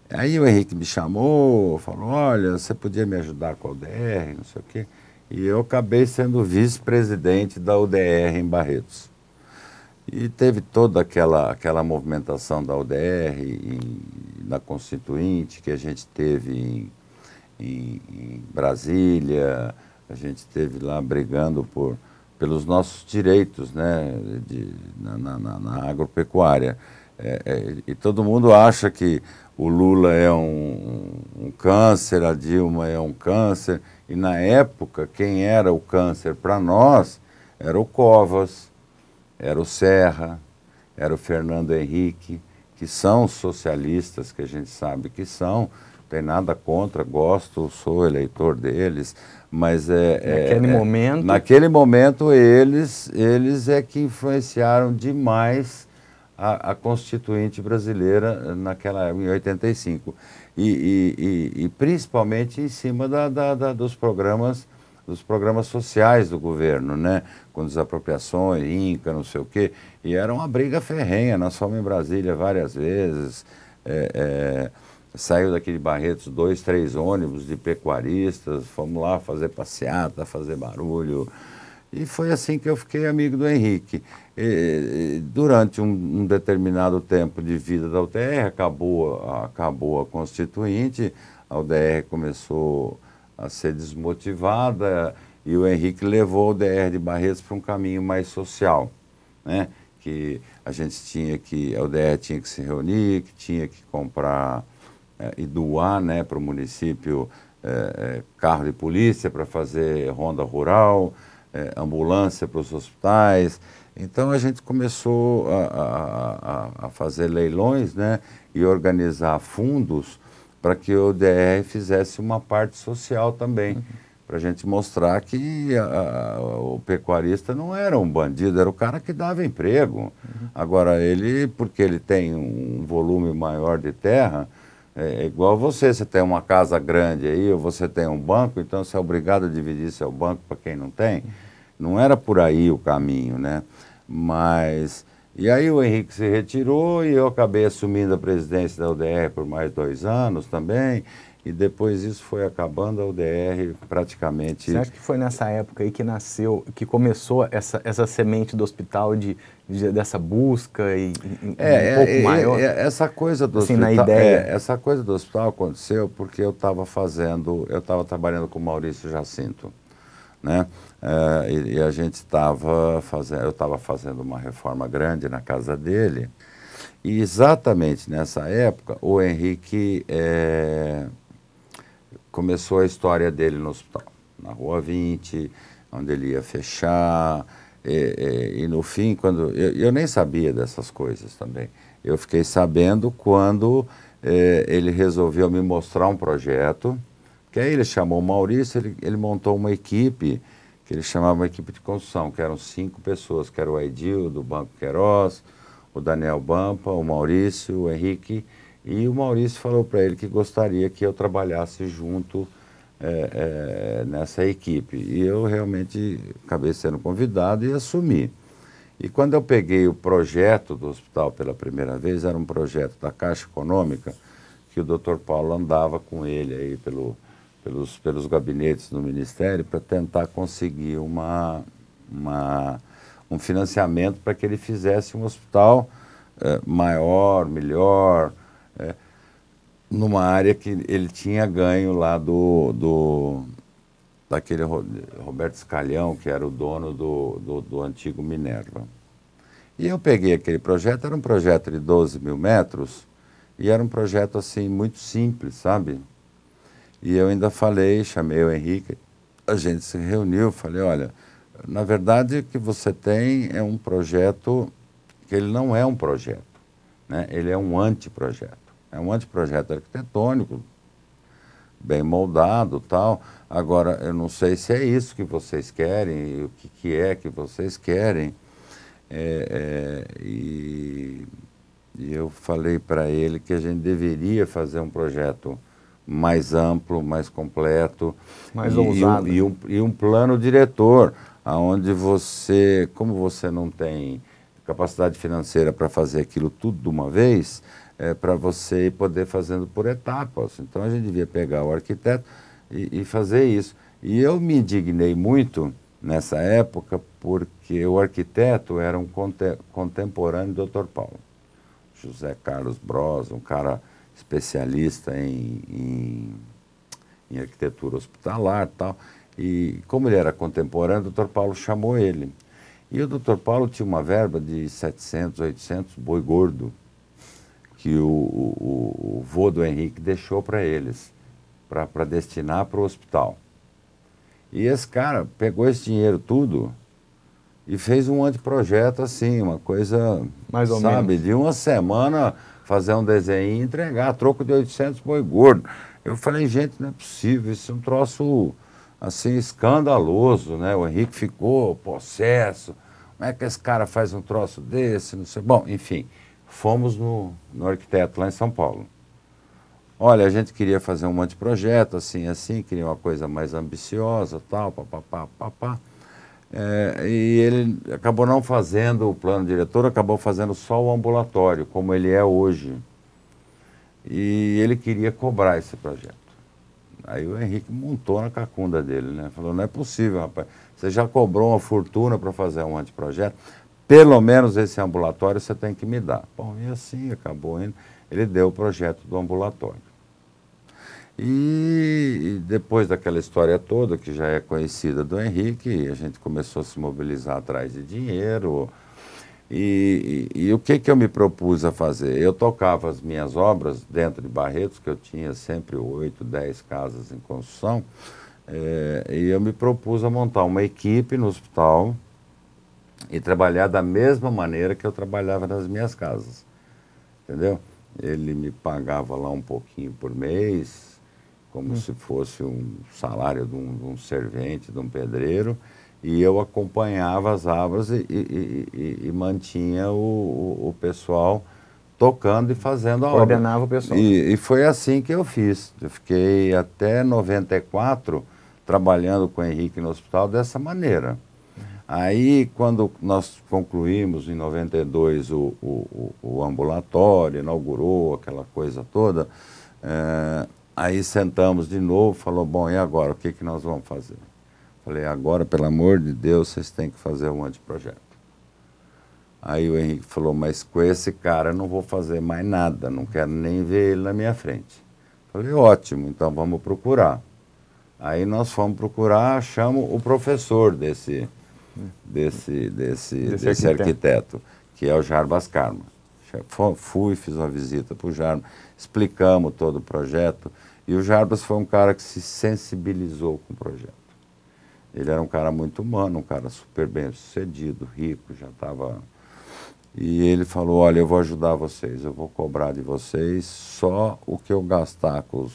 Aí o Henrique me chamou, falou, olha, você podia me ajudar com a UDR, não sei o quê, e eu acabei sendo vice-presidente da UDR em Barretos. E teve toda aquela movimentação da UDR na Constituinte, que a gente teve em Brasília, a gente esteve lá brigando pelos nossos direitos, né, na agropecuária. E todo mundo acha que o Lula é um câncer, a Dilma é um câncer, e na época quem era o câncer para nós era o Covas, era o Serra, era o Fernando Henrique, que são socialistas, que a gente sabe que são, não tem nada contra, gosto, sou eleitor deles, mas naquele momento eles é que influenciaram demais a Constituinte brasileira naquela época, em 85, e principalmente em cima dos programas sociais do governo, né? Com desapropriações, INCA, não sei o quê, e era uma briga ferrenha. Nós fomos em Brasília várias vezes, saiu daqui de Barretos 2, 3 ônibus de pecuaristas, fomos lá fazer passeata, fazer barulho, e foi assim que eu fiquei amigo do Henrique. Durante um determinado tempo de vida da UDR, acabou a Constituinte, a UDR começou a ser desmotivada e o Henrique levou a UDR de Barretos para um caminho mais social, né? Que a UDR tinha que se reunir, que tinha que comprar e doar, né, para o município carro de polícia para fazer ronda rural, ambulância para os hospitais. Então a gente começou a fazer leilões, né, e organizar fundos para que o UDR fizesse uma parte social também, para a gente mostrar que o pecuarista não era um bandido, era o cara que dava emprego. Agora porque ele tem um volume maior de terra, é igual você tem uma casa grande aí, ou você tem um banco, então você é obrigado a dividir seu banco para quem não tem. Não era por aí o caminho, né? E aí o Henrique se retirou e eu acabei assumindo a presidência da UDR por mais 2 anos também, e depois isso foi acabando, a UDR praticamente... Você acha que foi nessa época aí que começou essa semente do hospital, dessa busca e um pouco maior? Essa coisa do assim, hospital, na ideia. Essa coisa do hospital aconteceu porque eu estava trabalhando com o Maurício Jacinto, né? E a gente eu estava fazendo uma reforma grande na casa dele, e exatamente nessa época o Henrique começou a história dele no hospital, na Rua 20, onde ele ia fechar, e no fim, quando eu nem sabia dessas coisas também, eu fiquei sabendo quando ele resolveu me mostrar um projeto, que aí ele chamou o Maurício, ele montou uma equipe, que ele chamava uma equipe de construção, que eram 5 pessoas, que era o Aidil, do Banco Queiroz, o Daniel Bampa, o Maurício, o Henrique, e o Maurício falou para ele que gostaria que eu trabalhasse junto nessa equipe. E eu realmente acabei sendo convidado e assumi. E quando eu peguei o projeto do hospital pela primeira vez, era um projeto da Caixa Econômica, que o Dr. Paulo andava com ele aí pelos gabinetes do Ministério para tentar conseguir um financiamento para que ele fizesse um hospital maior, melhor, numa área que ele tinha ganho lá daquele Roberto Scalhão, que era o dono do antigo Minerva. E eu peguei aquele projeto, era um projeto de 12 mil metros, e era um projeto assim muito simples, sabe? E eu ainda chamei o Henrique, a gente se reuniu, falei, olha, na verdade o que você tem é um projeto que ele não é um projeto, né? Ele é um anteprojeto. É um anteprojeto arquitetônico, bem moldado e tal. Agora, eu não sei se é isso que vocês querem, e o que é que vocês querem. E eu falei para ele que a gente deveria fazer um projeto mais amplo, mais completo. Mais ousado. E um plano diretor, onde você, como você não tem capacidade financeira para fazer aquilo tudo de uma vez, para você poder fazendo por etapas. Então a gente devia pegar o arquiteto e fazer isso. E eu me indignei muito nessa época porque o arquiteto era um contemporâneo do Dr. Paulo. José Carlos Bros, um cara especialista em arquitetura hospitalar e tal. E como ele era contemporâneo, o Dr. Paulo chamou ele. E o Dr. Paulo tinha uma verba de 700, 800 boi gordo, que o vô do Henrique deixou para eles, para destinar para o hospital. E esse cara pegou esse dinheiro tudo e fez um anteprojeto assim, uma coisa, mais ou menos, de uma semana, fazer um desenho e entregar, a troco de 800 boi gordo. Eu falei, gente, não é possível, isso é um troço, assim, escandaloso, né? O Henrique ficou possesso, como é que esse cara faz um troço desse, não sei. Bom, enfim, fomos no arquiteto lá em São Paulo. Olha, a gente queria fazer um anteprojeto, assim, queria uma coisa mais ambiciosa, tal, papapá. E ele acabou não fazendo o plano diretor, acabou fazendo só o ambulatório, como ele é hoje. E ele queria cobrar esse projeto. Aí o Henrique montou na cacunda dele, né? Falou, não é possível, rapaz, você já cobrou uma fortuna para fazer um anteprojeto, pelo menos esse ambulatório você tem que me dar. Bom, e assim acabou indo. Ele deu o projeto do ambulatório. E depois daquela história toda, que já é conhecida do Henrique, a gente começou a se mobilizar atrás de dinheiro. E o que eu me propus a fazer? Eu tocava as minhas obras dentro de Barretos, que eu tinha sempre 8, 10 casas em construção, e eu me propus a montar uma equipe no hospital e trabalhar da mesma maneira que eu trabalhava nas minhas casas, entendeu? Ele me pagava lá um pouquinho por mês, como se fosse um salário de um servente, de um pedreiro, e eu acompanhava as obras e mantinha o pessoal tocando e fazendo a obra. Coordenava o pessoal. E foi assim que eu fiz. Eu fiquei até 94 trabalhando com o Henrique no hospital dessa maneira. Aí, quando nós concluímos, em 92, o ambulatório, inaugurou aquela coisa toda, aí sentamos de novo, falou, bom, e agora, o que nós vamos fazer? Falei, agora, pelo amor de Deus, vocês têm que fazer um anteprojeto. Aí o Henrique falou, mas com esse cara eu não vou fazer mais nada, não quero nem ver ele na minha frente. Falei, ótimo, então vamos procurar. Aí nós fomos procurar, achamos o professor desse arquiteto, que é o Jarbas Karma. Fui, fiz uma visita para o Jarbas, explicamos todo o projeto, e o Jarbas foi um cara que se sensibilizou com o projeto. Ele era um cara muito humano, um cara super bem sucedido, rico, já estava... E ele falou, olha, eu vou ajudar vocês, eu vou cobrar de vocês só o que eu gastar com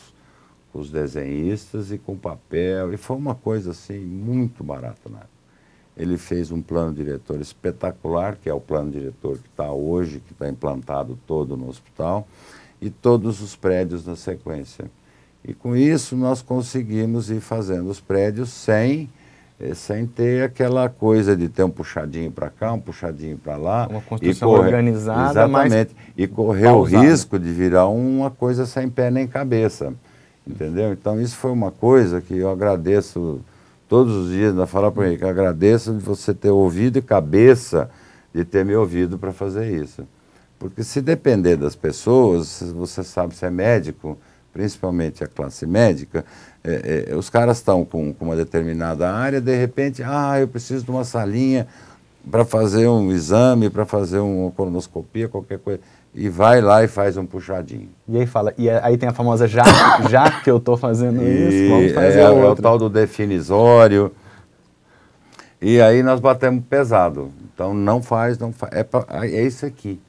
os desenhistas e com papel, e foi uma coisa assim muito barata, né? ele fez um plano diretor espetacular, que é o plano diretor que está hoje, que está implantado todo no hospital, e todos os prédios na sequência. E com isso nós conseguimos ir fazendo os prédios sem ter aquela coisa de ter um puxadinho para cá, um puxadinho para lá. Uma construção organizada, exatamente, e correr pausada. O risco de virar uma coisa sem pé nem cabeça, entendeu? Então isso foi uma coisa que eu agradeço todos os dias, ainda falar para ele, que eu agradeço de você ter ouvido e cabeça de ter me ouvido para fazer isso. Porque se depender das pessoas, você sabe se é médico, principalmente a classe médica, os caras estão com uma determinada área, de repente, eu preciso de uma salinha para fazer um exame, para fazer uma colonoscopia, qualquer coisa, e vai lá e faz um puxadinho. E aí fala, e aí tem a famosa, já que eu estou fazendo isso, vamos fazer outra. É o tal do definisório, e aí nós batemos pesado, então não faz, é isso aqui.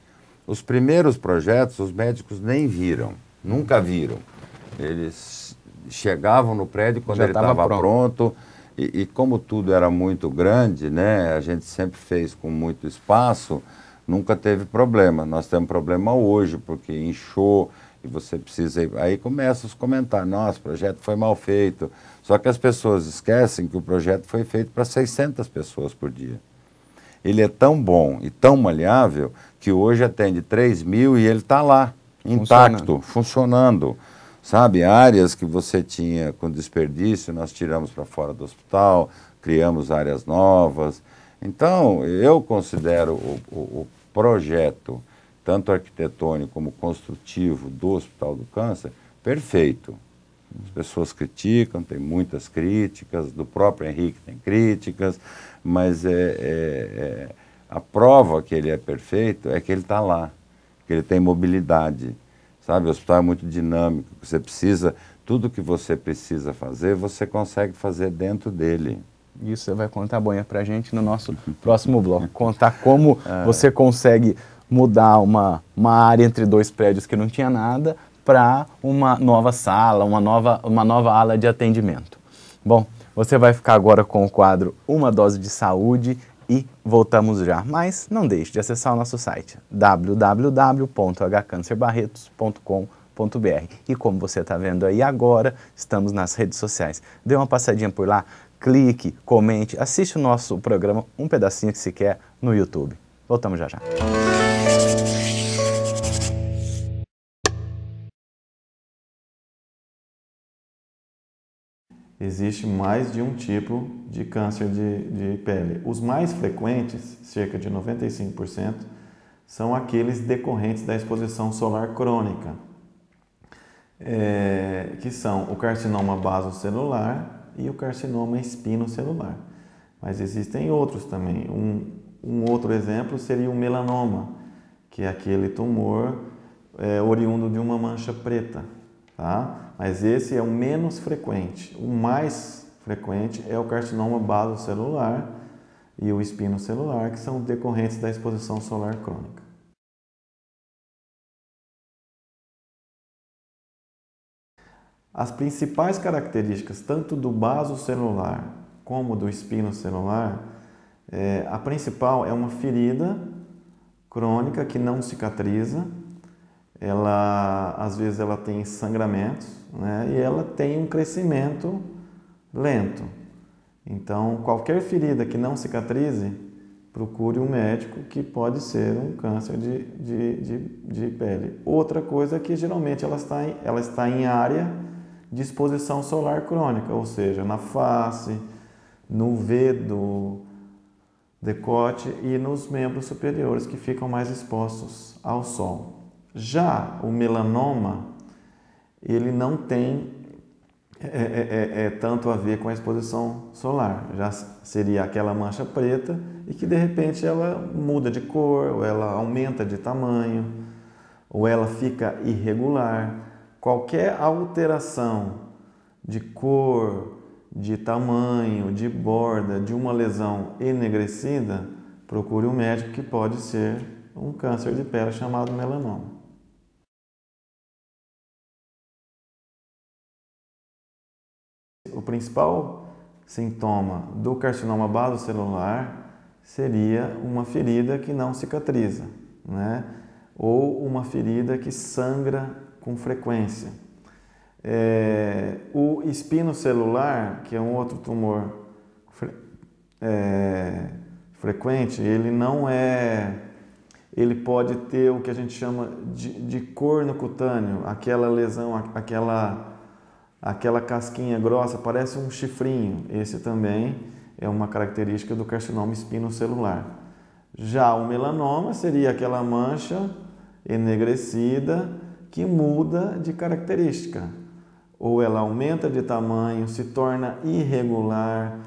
Os primeiros projetos, os médicos nem viram, nunca viram. Eles chegavam no prédio quando ele estava pronto e como tudo era muito grande, né, a gente sempre fez com muito espaço, nunca teve problema. Nós temos problema hoje, porque inchou e você precisa... Aí começam os comentários, nossa, o projeto foi mal feito. Só que as pessoas esquecem que o projeto foi feito para 600 pessoas por dia. Ele é tão bom e tão maleável que hoje atende 3.000 e ele está lá, intacto, funcionando. Sabe, áreas que você tinha com desperdício, nós tiramos para fora do hospital, criamos áreas novas. Então, eu considero o projeto, tanto arquitetônico como construtivo do Hospital do Câncer, perfeito. As pessoas criticam, tem muitas críticas, do próprio Henrique tem críticas, mas a prova que ele é perfeito é que ele está lá, que ele tem mobilidade. Sabe, o hospital é muito dinâmico, você precisa, tudo que você precisa fazer, você consegue fazer dentro dele. Isso você vai contar, Bonha, para a gente no nosso próximo bloco. Contar como você consegue mudar uma área entre dois prédios que não tinha nada para uma nova sala, uma nova ala de atendimento. Bom, você vai ficar agora com o quadro Uma Dose de Saúde e voltamos já. Mas não deixe de acessar o nosso site www.hcancerbarretos.com.br. E como você está vendo aí agora, estamos nas redes sociais. Dê uma passadinha por lá, clique, comente, assiste o nosso programa, um pedacinho que se quer, no YouTube. Voltamos já já. Existe mais de um tipo de câncer de pele. Os mais frequentes, cerca de 95%, são aqueles decorrentes da exposição solar crônica, que são o carcinoma basocelular e o carcinoma espinocelular. Mas existem outros também. Um outro exemplo seria o melanoma, que é aquele tumor oriundo de uma mancha preta. Tá? Mas esse é o menos frequente. O mais frequente é o carcinoma basocelular e o espinocelular, que são decorrentes da exposição solar crônica. As principais características, tanto do basocelular como do espinocelular, a principal é uma ferida crônica que não cicatriza. Às vezes ela tem sangramentos, né, e ela tem um crescimento lento. Então, qualquer ferida que não cicatrize, procure um médico, que pode ser um câncer de pele. Outra coisa é que geralmente ela está em área de exposição solar crônica, ou seja, na face, no V do decote e nos membros superiores, que ficam mais expostos ao sol. Já o melanoma, ele não tem tanto a ver com a exposição solar. Já seria aquela mancha preta e que de repente ela muda de cor, ou ela aumenta de tamanho, ou ela fica irregular. Qualquer alteração de cor, de tamanho, de borda, de uma lesão enegrecida, procure um médico, que pode ser um câncer de pele chamado melanoma. O principal sintoma do carcinoma basocelular seria uma ferida que não cicatriza, né? Ou uma ferida que sangra com frequência. O espinocelular, que é um outro tumor frequente, ele pode ter o que a gente chama de corno cutâneo, aquela lesão, aquela casquinha grossa, parece um chifrinho. Esse também é uma característica do carcinoma espinocelular. Já o melanoma seria aquela mancha enegrecida que muda de característica. Ou ela aumenta de tamanho, se torna irregular,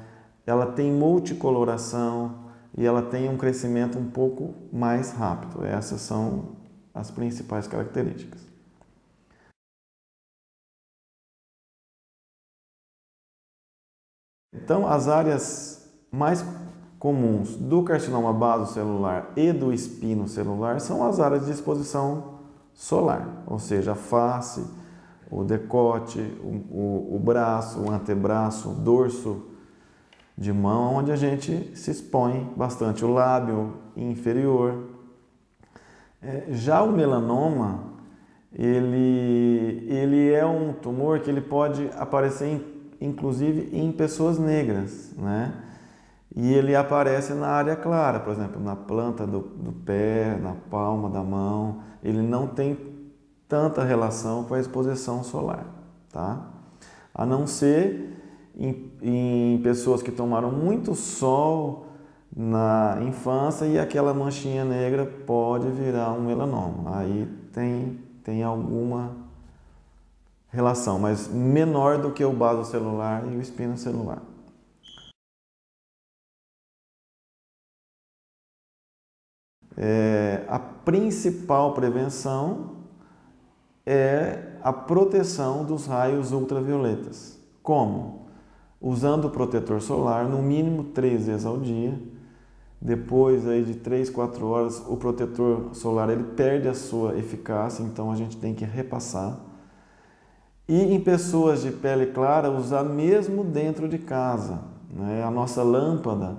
ela tem multicoloração e ela tem um crescimento um pouco mais rápido. Essas são as principais características. Então, as áreas mais comuns do carcinoma basocelular e do espinocelular são as áreas de exposição solar, ou seja, a face, o decote, o braço, o antebraço, o dorso de mão, onde a gente se expõe bastante, o lábio inferior. Já o melanoma, ele é um tumor que ele pode aparecer inclusive em pessoas negras, né? E ele aparece na área clara, por exemplo, na planta do pé, na palma da mão. Ele não tem tanta relação com a exposição solar, tá? A não ser em pessoas que tomaram muito sol na infância e aquela manchinha negra pode virar um melanoma. Aí tem alguma relação, mas menor do que o basocelular e o espinocelular. A principal prevenção é a proteção dos raios ultravioletas. Como? Usando o protetor solar no mínimo 3 vezes ao dia. Depois aí de 3, 4 horas, o protetor solar ele perde a sua eficácia, então a gente tem que repassar. E em pessoas de pele clara, usar mesmo dentro de casa, né? A nossa lâmpada,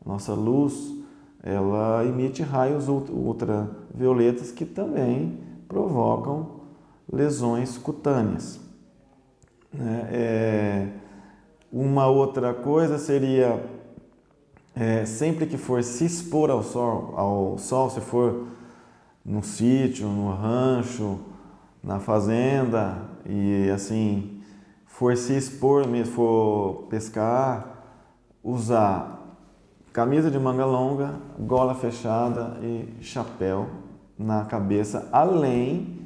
a nossa luz, ela emite raios ultravioletas que também provocam lesões cutâneas. Uma outra coisa seria, sempre que for se expor ao sol, se for no sítio, no rancho, na fazenda, e assim, for se expor mesmo, for pescar, usar camisa de manga longa, gola fechada e chapéu na cabeça, além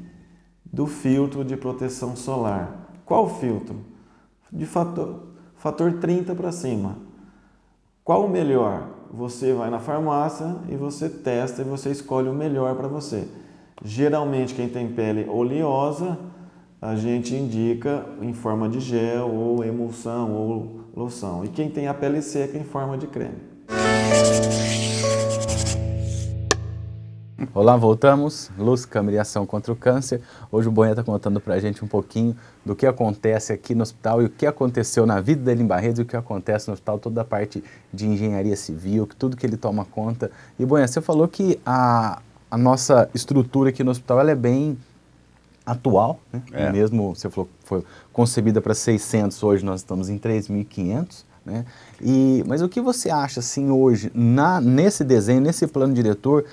do filtro de proteção solar. Qual filtro? De fator 30 para cima. Qual o melhor? Você vai na farmácia e você testa e você escolhe o melhor para você. Geralmente, quem tem pele oleosa, a gente indica em forma de gel, ou emulsão, ou loção. E quem tem a pele seca, em forma de creme. Olá, voltamos. Luz, câmera e ação contra o câncer. Hoje o Bonha está contando para a gente um pouquinho do que acontece aqui no hospital e o que aconteceu na vida dele em Barretos e o que acontece no hospital, toda a parte de engenharia civil, tudo que ele toma conta. E Bonha, você falou que a nossa estrutura aqui no hospital ela é bem atual, né? Mesmo você falou que foi concebida para 600, hoje nós estamos em 3.500, né? Mas o que você acha assim hoje, nesse desenho, nesse plano diretor,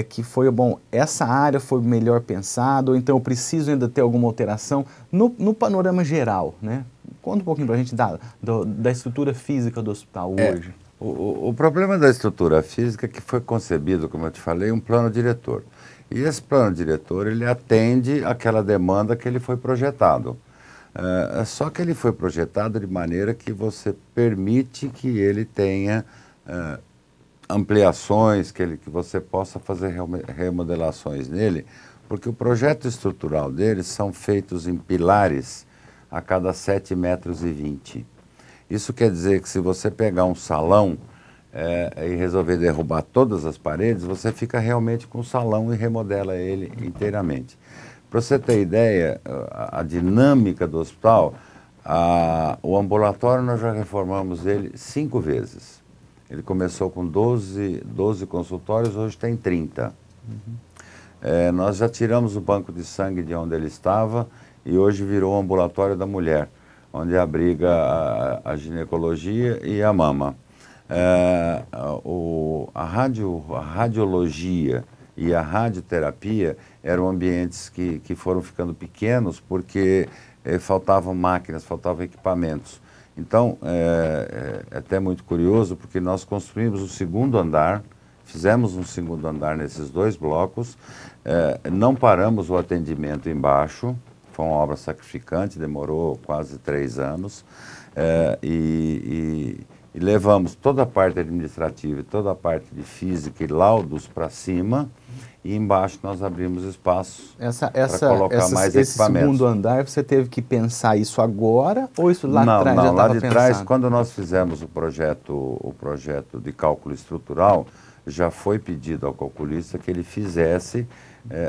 que foi, bom, essa área foi melhor pensada, ou então eu preciso ainda ter alguma alteração no panorama geral, né? Conta um pouquinho para a gente da estrutura física do hospital hoje. O problema da estrutura física é que foi concebido, como eu te falei, um plano diretor. E esse plano diretor, ele atende àquela demanda que ele foi projetado. Só que ele foi projetado de maneira que você permite que ele tenha ampliações, que você possa fazer remodelações nele, porque o projeto estrutural dele são feitos em pilares a cada 7,20 metros. Isso quer dizer que se você pegar um salão e resolver derrubar todas as paredes, você fica realmente com o salão e remodela ele inteiramente. Para você ter ideia, a dinâmica do hospital, O ambulatório nós já reformamos ele 5 vezes. Ele começou com 12 consultórios, hoje tem 30. Nós já tiramos o banco de sangue de onde ele estava e hoje virou o ambulatório da mulher, onde abriga a ginecologia e a mama. A radiologia e a radioterapia eram ambientes que foram ficando pequenos porque faltavam máquinas, faltavam equipamentos. Então, é até muito curioso porque nós construímos o 2º andar, fizemos um 2º andar nesses 2 blocos, não paramos o atendimento embaixo, foi uma obra sacrificante, demorou quase 3 anos, e levamos toda a parte administrativa e toda a parte de física e laudos para cima, e embaixo nós abrimos espaço para colocar mais equipamentos. Esse 2º andar, você teve que pensar isso agora ou isso lá atrás já estava pensado? Não, lá de trás, quando nós fizemos o projeto de cálculo estrutural, já foi pedido ao calculista que ele fizesse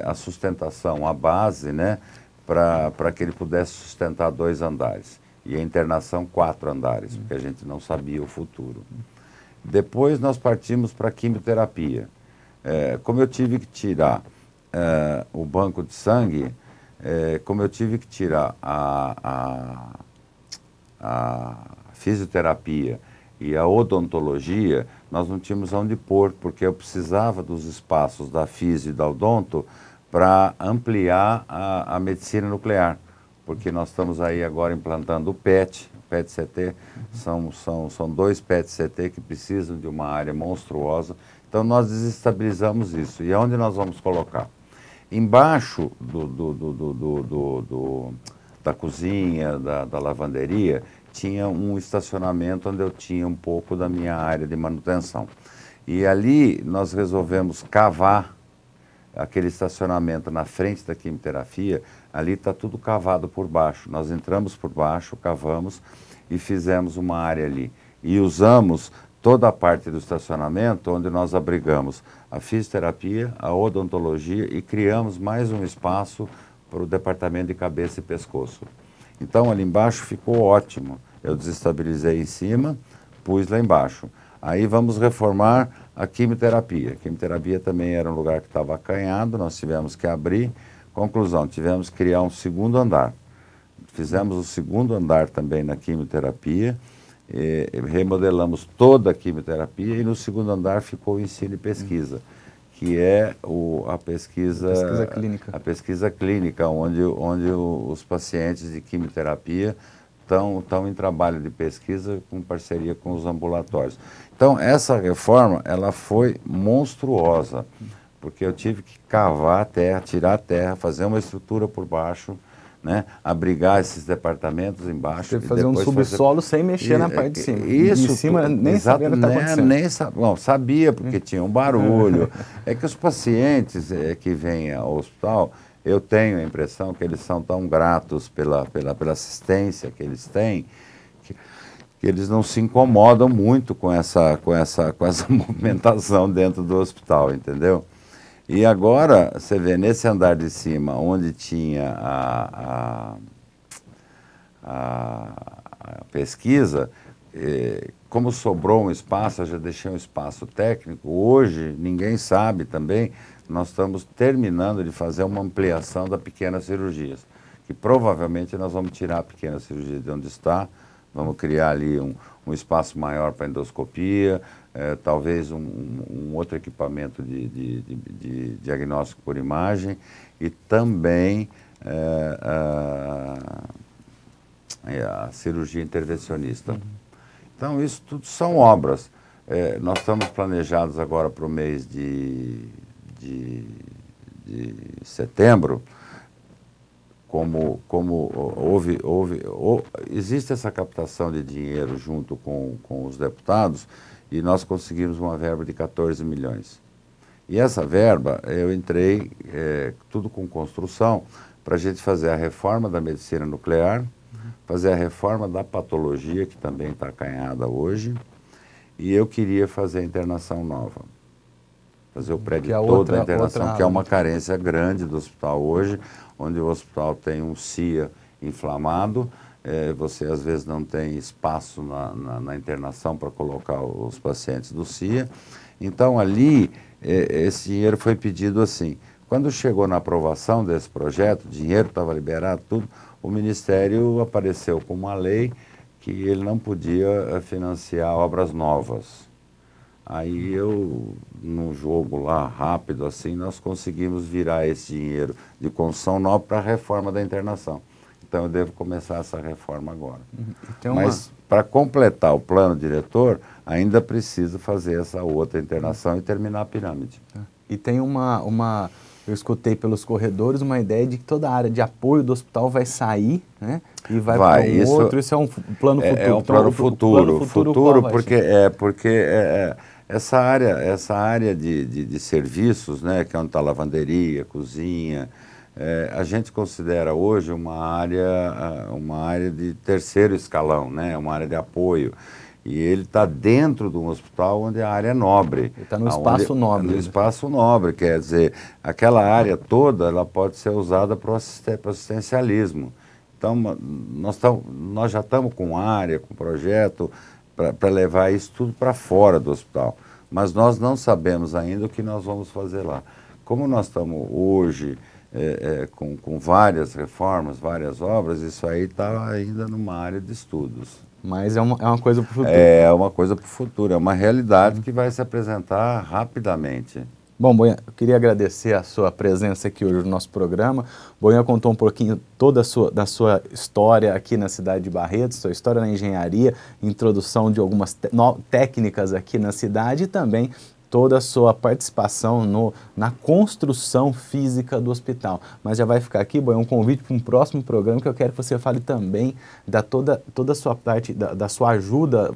a sustentação, a base, né, para que ele pudesse sustentar 2 andares. E a internação 4 andares, porque a gente não sabia o futuro. Depois nós partimos para a quimioterapia. Como eu tive que tirar o banco de sangue, como eu tive que tirar a fisioterapia e a odontologia, nós não tínhamos onde pôr, porque eu precisava dos espaços da fisio e da odonto para ampliar a medicina nuclear. Porque nós estamos aí agora implantando o PET-CT, são 2 PET-CT que precisam de uma área monstruosa. Então nós desestabilizamos isso. E aonde nós vamos colocar? Embaixo da cozinha, da lavanderia, tinha um estacionamento onde eu tinha um pouco da minha área de manutenção. E ali nós resolvemos cavar aquele estacionamento na frente da quimioterapia. Ali está tudo cavado por baixo. Nós entramos por baixo, cavamos e fizemos uma área ali. E usamos toda a parte do estacionamento onde nós abrigamos a fisioterapia, a odontologia e criamos mais um espaço para o departamento de cabeça e pescoço. Então ali embaixo ficou ótimo. Eu desestabilizei em cima, pus lá embaixo. Aí vamos reformar a quimioterapia. A quimioterapia também era um lugar que estava acanhado, nós tivemos que abrir. Conclusão, tivemos que criar um 2º andar. Fizemos o 2º andar também na quimioterapia, remodelamos toda a quimioterapia e no 2º andar ficou o ensino e pesquisa, que é a pesquisa clínica, onde os pacientes de quimioterapia estão em trabalho de pesquisa com parceria com os ambulatórios. Então, essa reforma, ela foi monstruosa, porque eu tive que cavar a terra, tirar a terra, fazer uma estrutura por baixo, né, abrigar esses departamentos embaixo. Teve que fazer um subsolo sem mexer na parte de cima. Isso, de cima nem sabia o que estava acontecendo. Bom, sabia, porque tinha um barulho. É que os pacientes que vêm ao hospital, eu tenho a impressão que eles são tão gratos pela assistência que eles têm, que eles não se incomodam muito com essa movimentação dentro do hospital, entendeu? E agora, você vê, nesse andar de cima, onde tinha a pesquisa, como sobrou um espaço, eu já deixei um espaço técnico, hoje, ninguém sabe também, nós estamos terminando de fazer uma ampliação da pequenas cirurgias, que provavelmente nós vamos tirar a pequena cirurgia de onde está, vamos criar ali um espaço maior para endoscopia, talvez um outro equipamento de diagnóstico por imagem e também a cirurgia intervencionista. Então, isso tudo são obras. Nós estamos planejados agora para o mês de setembro, como existe essa captação de dinheiro junto com os deputados, e nós conseguimos uma verba de 14 milhões. E essa verba, eu entrei, tudo com construção, para a gente fazer a reforma da medicina nuclear, fazer a reforma da patologia, que também está acanhada hoje, e eu queria fazer a internação nova. Fazer o prédio todo, a internação, que é uma carência grande do hospital hoje, onde o hospital tem um CIA inflamado você às vezes não tem espaço na internação para colocar os pacientes do CIA. Então ali, esse dinheiro foi pedido assim. Quando chegou na aprovação desse projeto, o dinheiro estava liberado, tudo, o Ministério apareceu com uma lei que ele não podia financiar obras novas. Aí num jogo lá rápido assim, nós conseguimos virar esse dinheiro de construção nova para a reforma da internação. Então eu devo começar essa reforma agora. Mas para completar o plano diretor, ainda preciso fazer essa outra internação e terminar a pirâmide. E tem eu escutei pelos corredores uma ideia de que toda a área de apoio do hospital vai sair, né? E vai para outro. Isso é um plano futuro. É um plano futuro, porque essa área de serviços, né, que é onde está lavanderia, cozinha, a gente considera hoje uma área de terceiro escalão, né, uma área de apoio. E ele está dentro de um hospital onde a área é nobre. Ele está no espaço nobre. No espaço nobre, quer dizer, aquela área toda ela pode ser usada para o assistencialismo. Então, nós já estamos com área, com projeto, para levar isso tudo para fora do hospital. Mas nós não sabemos ainda o que nós vamos fazer lá. Como nós estamos hoje com várias reformas, várias obras, isso aí está ainda numa área de estudos. Mas é uma coisa para o futuro. É uma coisa para o futuro, é uma realidade que vai se apresentar rapidamente. Bom, Boian, eu queria agradecer a sua presença aqui hoje no nosso programa. Boian contou um pouquinho da sua história aqui na cidade de Barretos, sua história na engenharia, introdução de algumas técnicas aqui na cidade e também toda a sua participação na construção física do hospital. Mas já vai ficar aqui, Boian, um convite para um próximo programa que eu quero que você fale também da toda a sua parte, da sua ajuda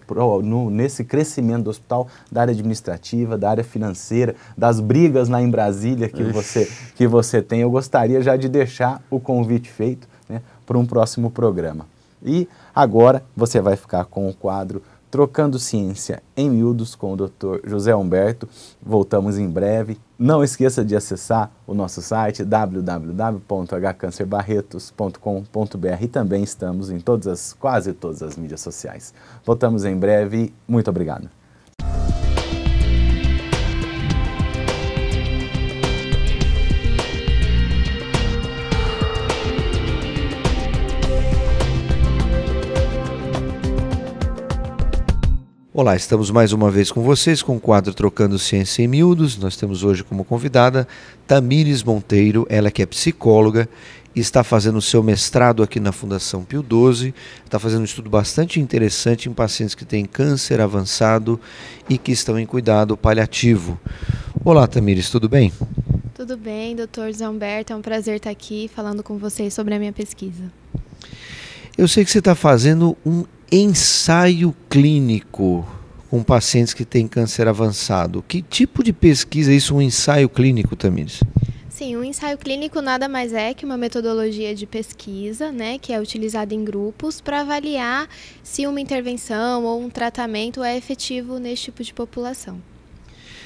nesse crescimento do hospital, da área administrativa, da área financeira, das brigas lá em Brasília que você tem. Eu gostaria já de deixar o convite feito, né, para um próximo programa. E agora você vai ficar com o quadro Trocando Ciência em Miúdos com o Dr. José Humberto. Voltamos em breve. Não esqueça de acessar o nosso site www.hcancerbarretos.com.br e também estamos em quase todas as mídias sociais. Voltamos em breve. Muito obrigado. Olá, estamos mais uma vez com vocês com o quadro Trocando Ciência em Miúdos. Nós temos hoje como convidada Tamires Monteiro, ela que é psicóloga e está fazendo o seu mestrado aqui na Fundação Pio XII, está fazendo um estudo bastante interessante em pacientes que têm câncer avançado e que estão em cuidado paliativo. Olá, Tamires, tudo bem? Tudo bem, Dr. José Humberto, é um prazer estar aqui falando com vocês sobre a minha pesquisa. Eu sei que você está fazendo um ensaio clínico com pacientes que têm câncer avançado. Que tipo de pesquisa é isso, um ensaio clínico, Tamires? Sim, um ensaio clínico nada mais é que uma metodologia de pesquisa, né, que é utilizada em grupos para avaliar se uma intervenção ou um tratamento é efetivo nesse tipo de população.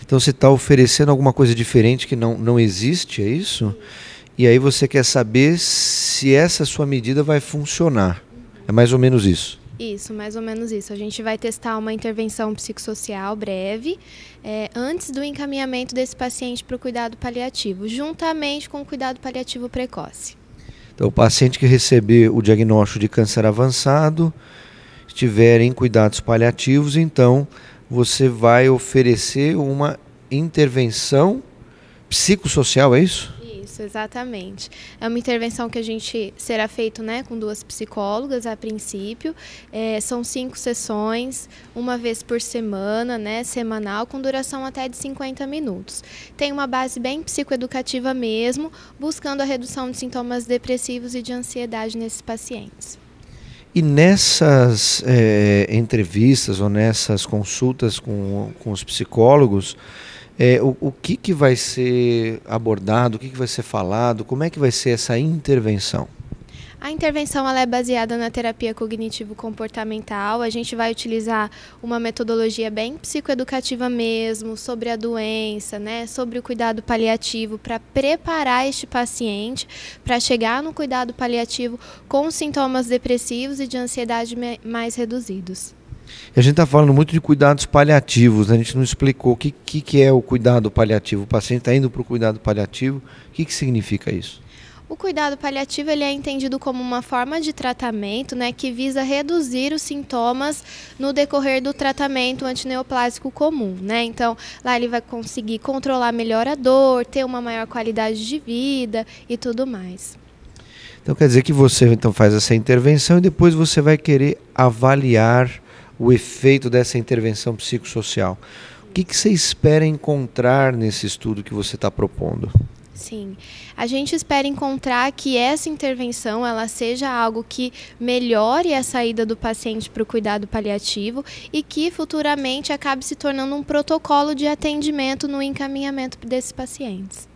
Então você está oferecendo alguma coisa diferente que não existe, é isso? E aí você quer saber se essa sua medida vai funcionar. É mais ou menos isso. Isso, mais ou menos isso. A gente vai testar uma intervenção psicossocial breve antes do encaminhamento desse paciente para o cuidado paliativo, juntamente com o cuidado paliativo precoce. Então, o paciente que receber o diagnóstico de câncer avançado, estiver em cuidados paliativos, então você vai oferecer uma intervenção psicossocial, é isso? Isso, exatamente. É uma intervenção que a gente será feito, né, com 2 psicólogas a princípio. São 5 sessões, uma vez por semana, né, semanal, com duração até de 50 minutos. Tem uma base bem psicoeducativa mesmo, buscando a redução de sintomas depressivos e de ansiedade nesses pacientes. E nessas entrevistas ou nessas consultas com os psicólogos, o que vai ser abordado, o que vai ser falado, como é que vai ser essa intervenção? A intervenção ela é baseada na terapia cognitivo-comportamental. A gente vai utilizar uma metodologia bem psicoeducativa mesmo, sobre a doença, né, sobre o cuidado paliativo, para preparar este paciente para chegar no cuidado paliativo com sintomas depressivos e de ansiedade mais reduzidos. E a gente está falando muito de cuidados paliativos, né? A gente não explicou o que é o cuidado paliativo. O paciente está indo para o cuidado paliativo, o que significa isso? O cuidado paliativo ele é entendido como uma forma de tratamento, né, que visa reduzir os sintomas no decorrer do tratamento antineoplásico comum, né? Então, lá ele vai conseguir controlar melhor a dor, ter uma maior qualidade de vida e tudo mais. Então quer dizer que você então faz essa intervenção e depois você vai querer avaliar o efeito dessa intervenção psicossocial. O que você espera encontrar nesse estudo que você está propondo? Sim, a gente espera encontrar que essa intervenção ela seja algo que melhore a saída do paciente para o cuidado paliativo e que futuramente acabe se tornando um protocolo de atendimento no encaminhamento desses pacientes.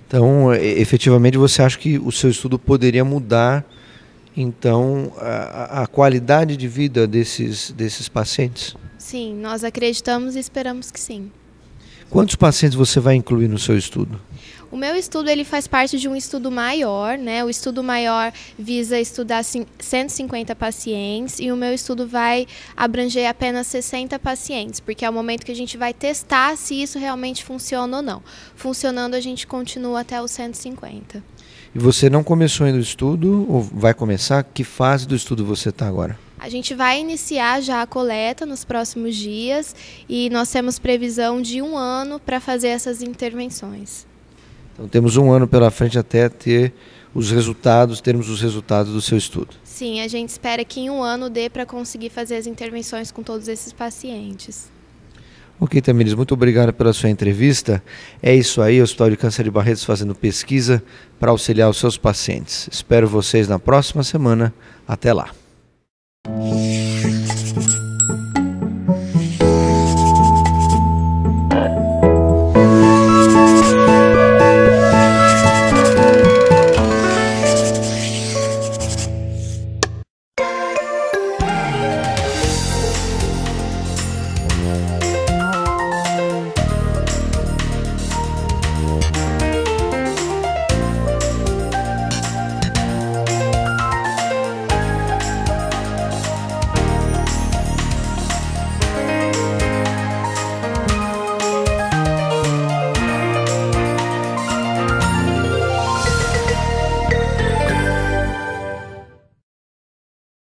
Então, efetivamente, você acha que o seu estudo poderia mudar, então, a qualidade de vida desses pacientes? Sim, nós acreditamos e esperamos que sim. Quantos pacientes você vai incluir no seu estudo? O meu estudo ele faz parte de um estudo maior, né? O estudo maior visa estudar 150 pacientes e o meu estudo vai abranger apenas 60 pacientes, porque é o momento que a gente vai testar se isso realmente funciona ou não. Funcionando, a gente continua até os 150. E você não começou ainda o estudo ou vai começar? Que fase do estudo você está agora? A gente vai iniciar já a coleta nos próximos dias e nós temos previsão de 1 ano para fazer essas intervenções. Então temos 1 ano pela frente até termos os resultados do seu estudo. Sim, a gente espera que em 1 ano dê para conseguir fazer as intervenções com todos esses pacientes. Ok, Tamires, muito obrigado pela sua entrevista. É isso aí, o Hospital de Câncer de Barretos fazendo pesquisa para auxiliar os seus pacientes. Espero vocês na próxima semana. Até lá.